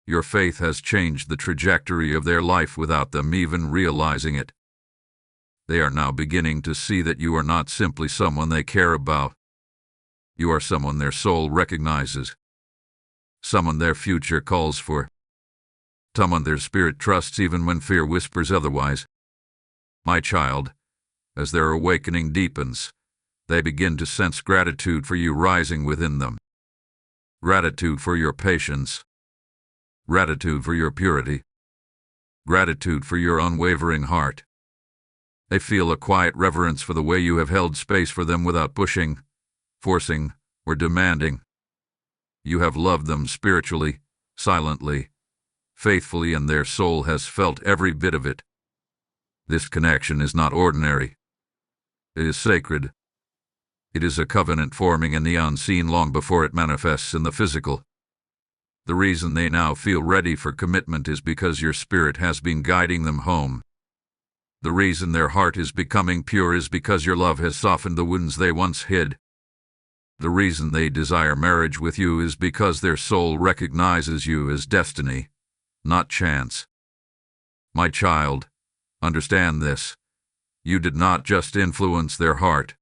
Your faith has changed the trajectory of their life without them even realizing it. They are now beginning to see that you are not simply someone they care about. You are someone their soul recognizes, someone their future calls for, someone their spirit trusts even when fear whispers otherwise. My child, as their awakening deepens, they begin to sense gratitude for you rising within them. Gratitude for your patience. Gratitude for your purity. gratitude for your unwavering heart. They feel a quiet reverence for the way you have held space for them without pushing, forcing, or demanding. You have loved them spiritually, silently, faithfully, and their soul has felt every bit of it. This connection is not ordinary. It is sacred. It is a covenant forming in the unseen long before it manifests in the physical. The reason they now feel ready for commitment is because your spirit has been guiding them home. The reason their heart is becoming pure is because your love has softened the wounds they once hid. The reason they desire marriage with you is because their soul recognizes you as destiny, not chance. My child, understand this. You did not just influence their heart.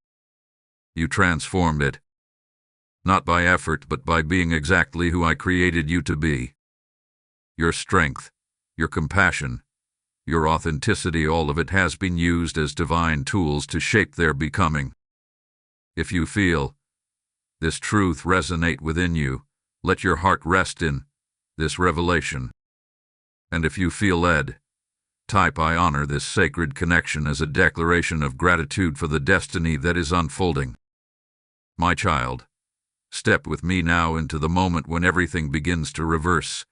You transformed it. Not by effort, but by being exactly who I created you to be. Your strength, your compassion, your authenticity, all of it has been used as divine tools to shape their becoming. If you feel this truth resonate within you, let your heart rest in this revelation. And if you feel led, type "I honor this sacred connection" as a declaration of gratitude for the destiny that is unfolding. My child, step with me now into the moment when everything begins to reverse,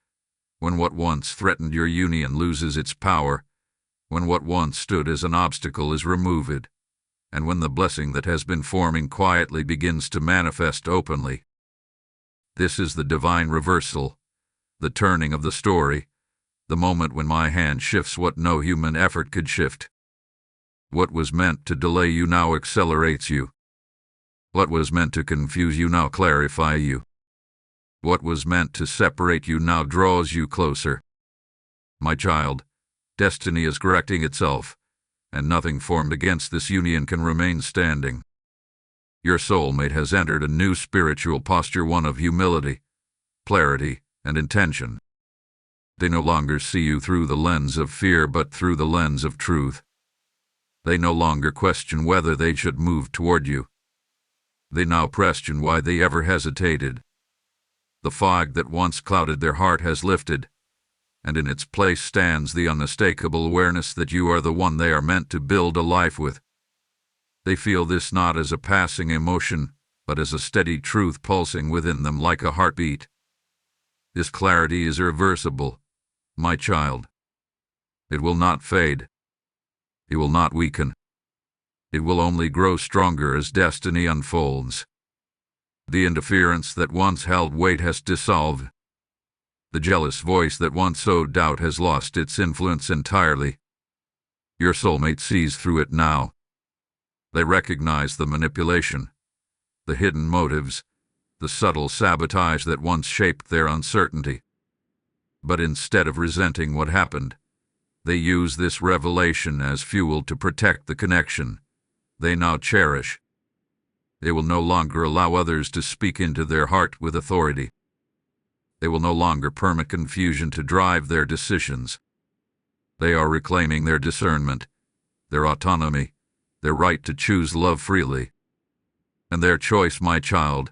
when what once threatened your union loses its power, when what once stood as an obstacle is removed, and when the blessing that has been forming quietly begins to manifest openly. This is the divine reversal, the turning of the story, the moment when my hand shifts what no human effort could shift. What was meant to delay you now accelerates you. What was meant to confuse you now clarifies you. What was meant to separate you now draws you closer. My child, destiny is correcting itself, and nothing formed against this union can remain standing. Your soulmate has entered a new spiritual posture, one of humility, clarity, and intention. They no longer see you through the lens of fear, but through the lens of truth. They no longer question whether they should move toward you. They now question why they ever hesitated. The fog that once clouded their heart has lifted, and in its place stands the unmistakable awareness that you are the one they are meant to build a life with. They feel this not as a passing emotion, but as a steady truth pulsing within them like a heartbeat. This clarity is irreversible, my child. It will not fade. It will not weaken. It will only grow stronger as destiny unfolds. The interference that once held weight has dissolved. The jealous voice that once sowed doubt has lost its influence entirely. Your soulmate sees through it now. They recognize the manipulation, the hidden motives, the subtle sabotage that once shaped their uncertainty. But instead of resenting what happened, they use this revelation as fuel to protect the connection they now cherish. They will no longer allow others to speak into their heart with authority. They will no longer permit confusion to drive their decisions. They are reclaiming their discernment, their autonomy, their right to choose love freely. And their choice, my child,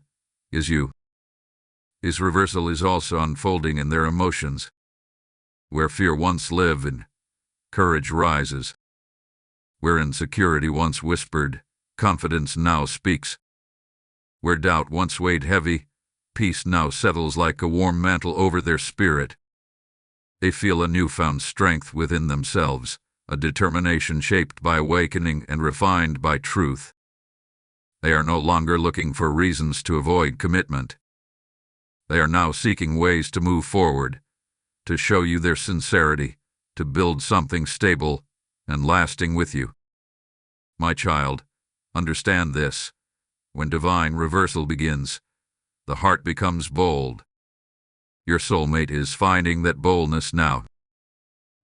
is you. This reversal is also unfolding in their emotions. Where fear once lived, courage rises. Where insecurity once whispered, confidence now speaks. Where doubt once weighed heavy, peace now settles like a warm mantle over their spirit. They feel a newfound strength within themselves, a determination shaped by awakening and refined by truth. They are no longer looking for reasons to avoid commitment. They are now seeking ways to move forward, to show you their sincerity, to build something stable and lasting with you. My child, understand this. When divine reversal begins, the heart becomes bold. Your soulmate is finding that boldness now.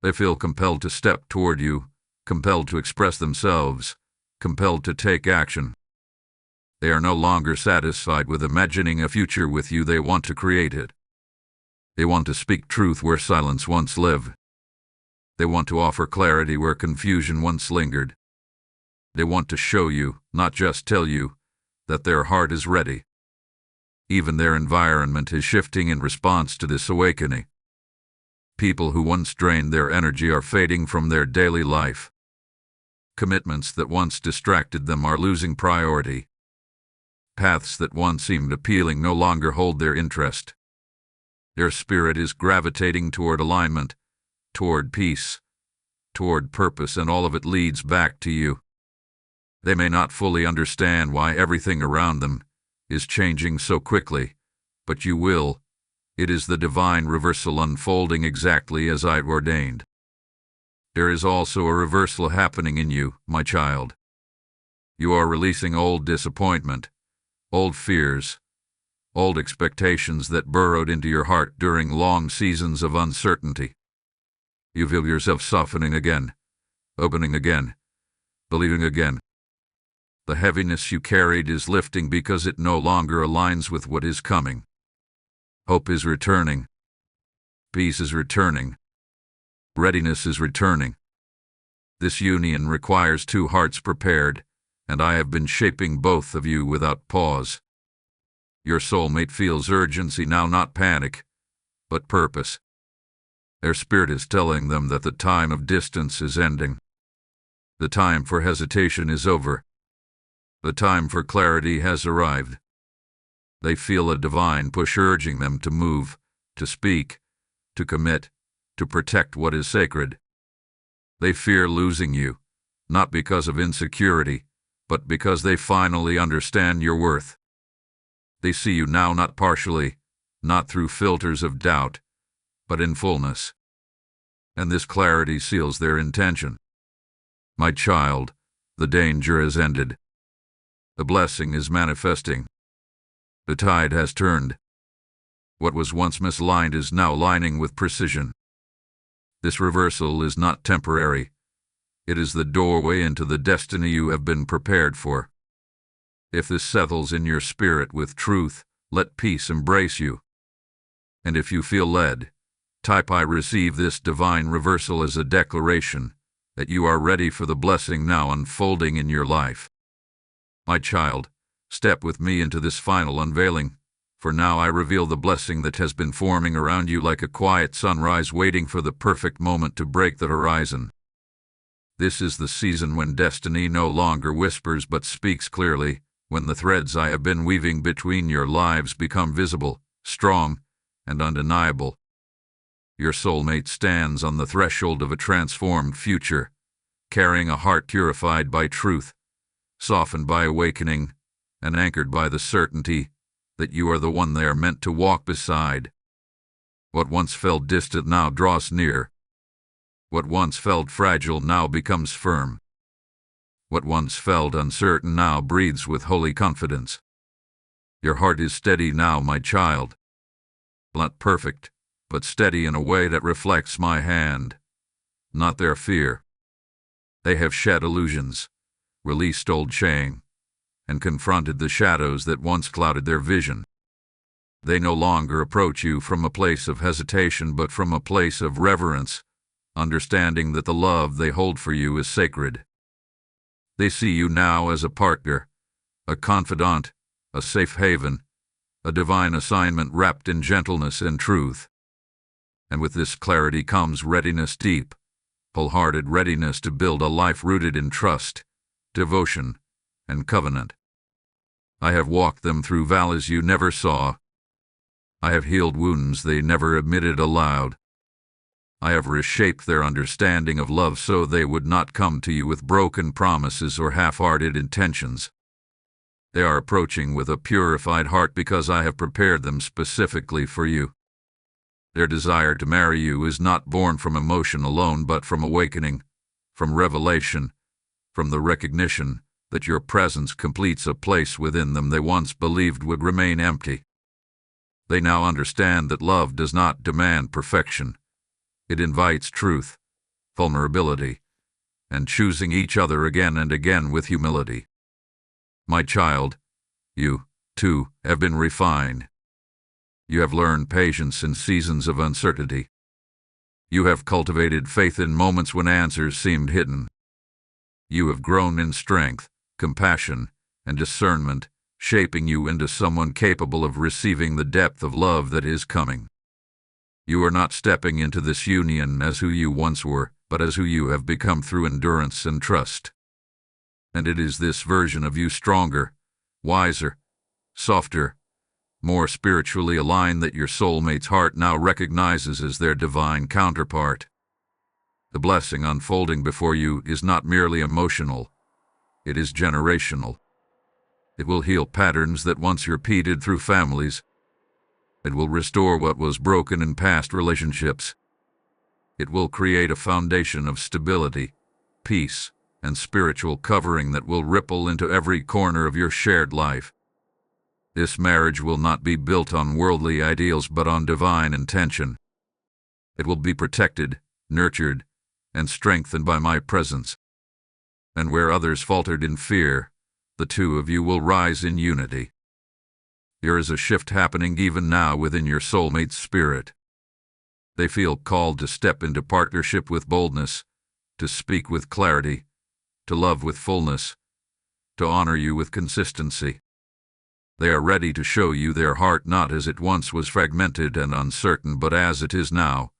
They feel compelled to step toward you, compelled to express themselves, compelled to take action. They are no longer satisfied with imagining a future with you. They want to create it. They want to speak truth where silence once lived. They want to offer clarity where confusion once lingered. They want to show you, not just tell you, that their heart is ready. Even their environment is shifting in response to this awakening. People who once drained their energy are fading from their daily life. Commitments that once distracted them are losing priority. Paths that once seemed appealing no longer hold their interest. Their spirit is gravitating toward alignment, toward peace, toward purpose, and all of it leads back to you. They may not fully understand why everything around them is changing so quickly, but you will. It is the divine reversal unfolding exactly as I ordained. There is also a reversal happening in you, my child. You are releasing old disappointment, old fears, old expectations that burrowed into your heart during long seasons of uncertainty. You feel yourself softening again, opening again, believing again. The heaviness you carried is lifting because it no longer aligns with what is coming. Hope is returning. Peace is returning. Readiness is returning. This union requires two hearts prepared, and I have been shaping both of you without pause. Your soulmate feels urgency now, not panic, but purpose. Their spirit is telling them that the time of distance is ending. The time for hesitation is over. The time for clarity has arrived. They feel a divine push urging them to move, to speak, to commit, to protect what is sacred. They fear losing you, not because of insecurity, but because they finally understand your worth. They see you now not partially, not through filters of doubt, but in fullness. And this clarity seals their intention. My child, the danger has ended. The blessing is manifesting. The tide has turned. What was once misaligned is now aligning with precision. This reversal is not temporary. It is the doorway into the destiny you have been prepared for. If this settles in your spirit with truth, let peace embrace you. And if you feel led, type I receive this divine reversal as a declaration that you are ready for the blessing now unfolding in your life. My child, step with me into this final unveiling, for now I reveal the blessing that has been forming around you like a quiet sunrise waiting for the perfect moment to break the horizon. This is the season when destiny no longer whispers but speaks clearly, when the threads I have been weaving between your lives become visible, strong, and undeniable. Your soulmate stands on the threshold of a transformed future, carrying a heart purified by truth, softened by awakening, and anchored by the certainty that you are the one they are meant to walk beside. What once felt distant now draws near. What once felt fragile now becomes firm. What once felt uncertain now breathes with holy confidence. Your heart is steady now, my child. Not perfect, but steady in a way that reflects my hand, not their fear. They have shed illusions, released old shame, and confronted the shadows that once clouded their vision. They no longer approach you from a place of hesitation but from a place of reverence, understanding that the love they hold for you is sacred. They see you now as a partner, a confidant, a safe haven, a divine assignment wrapped in gentleness and truth. And with this clarity comes readiness, deep, wholehearted readiness to build a life rooted in trust, devotion, and covenant. I have walked them through valleys you never saw. I have healed wounds they never admitted aloud. I have reshaped their understanding of love so they would not come to you with broken promises or half-hearted intentions. They are approaching with a purified heart because I have prepared them specifically for you. Their desire to marry you is not born from emotion alone but from awakening, from revelation, from the recognition that your presence completes a place within them they once believed would remain empty. They now understand that love does not demand perfection. It invites truth, vulnerability, and choosing each other again and again with humility. My child, you, too, have been refined. You have learned patience in seasons of uncertainty. You have cultivated faith in moments when answers seemed hidden. You have grown in strength, compassion, and discernment, shaping you into someone capable of receiving the depth of love that is coming. You are not stepping into this union as who you once were, but as who you have become through endurance and trust. And it is this version of you, stronger, wiser, softer, more spiritually aligned, that your soulmate's heart now recognizes as their divine counterpart. The blessing unfolding before you is not merely emotional, it is generational. It will heal patterns that once repeated through families. It will restore what was broken in past relationships. It will create a foundation of stability, peace, and spiritual covering that will ripple into every corner of your shared life. This marriage will not be built on worldly ideals but on divine intention. It will be protected, nurtured, and strengthened by my presence. And where others faltered in fear, the two of you will rise in unity. There is a shift happening even now within your soulmate's spirit. They feel called to step into partnership with boldness, to speak with clarity, to love with fullness, to honor you with consistency. They are ready to show you their heart not as it once was fragmented and uncertain, but as it is now,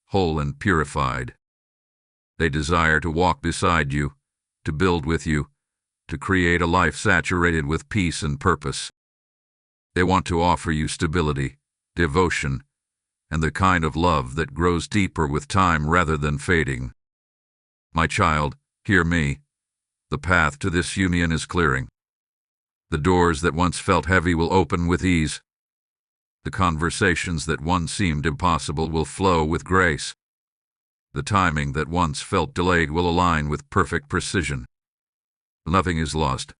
whole and purified. They desire to walk beside you, to build with you, to create a life saturated with peace and purpose. They want to offer you stability, devotion, and the kind of love that grows deeper with time rather than fading. My child, hear me. The path to this union is clearing. The doors that once felt heavy will open with ease. The conversations that once seemed impossible will flow with grace. The timing that once felt delayed will align with perfect precision. Nothing is lost.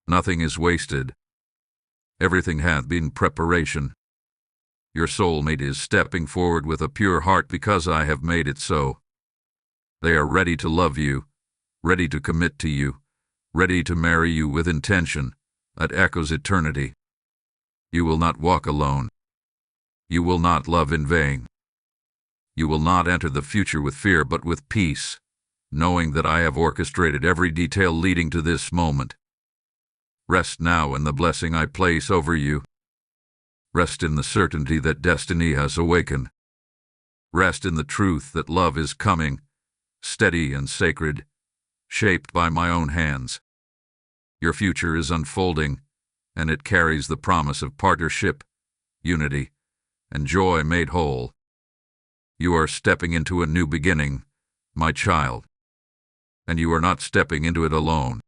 Nothing is wasted. Everything hath been preparation. Your soulmate is stepping forward with a pure heart because I have made it so. They are ready to love you, ready to commit to you, ready to marry you with intention that echoes eternity. You will not walk alone. You will not love in vain. You will not enter the future with fear but with peace, knowing that I have orchestrated every detail leading to this moment. Rest now in the blessing I place over you. Rest in the certainty that destiny has awakened. Rest in the truth that love is coming, steady and sacred, shaped by my own hands. Your future is unfolding, and it carries the promise of partnership, unity, and joy made whole. You are stepping into a new beginning, my child, and you are not stepping into it alone.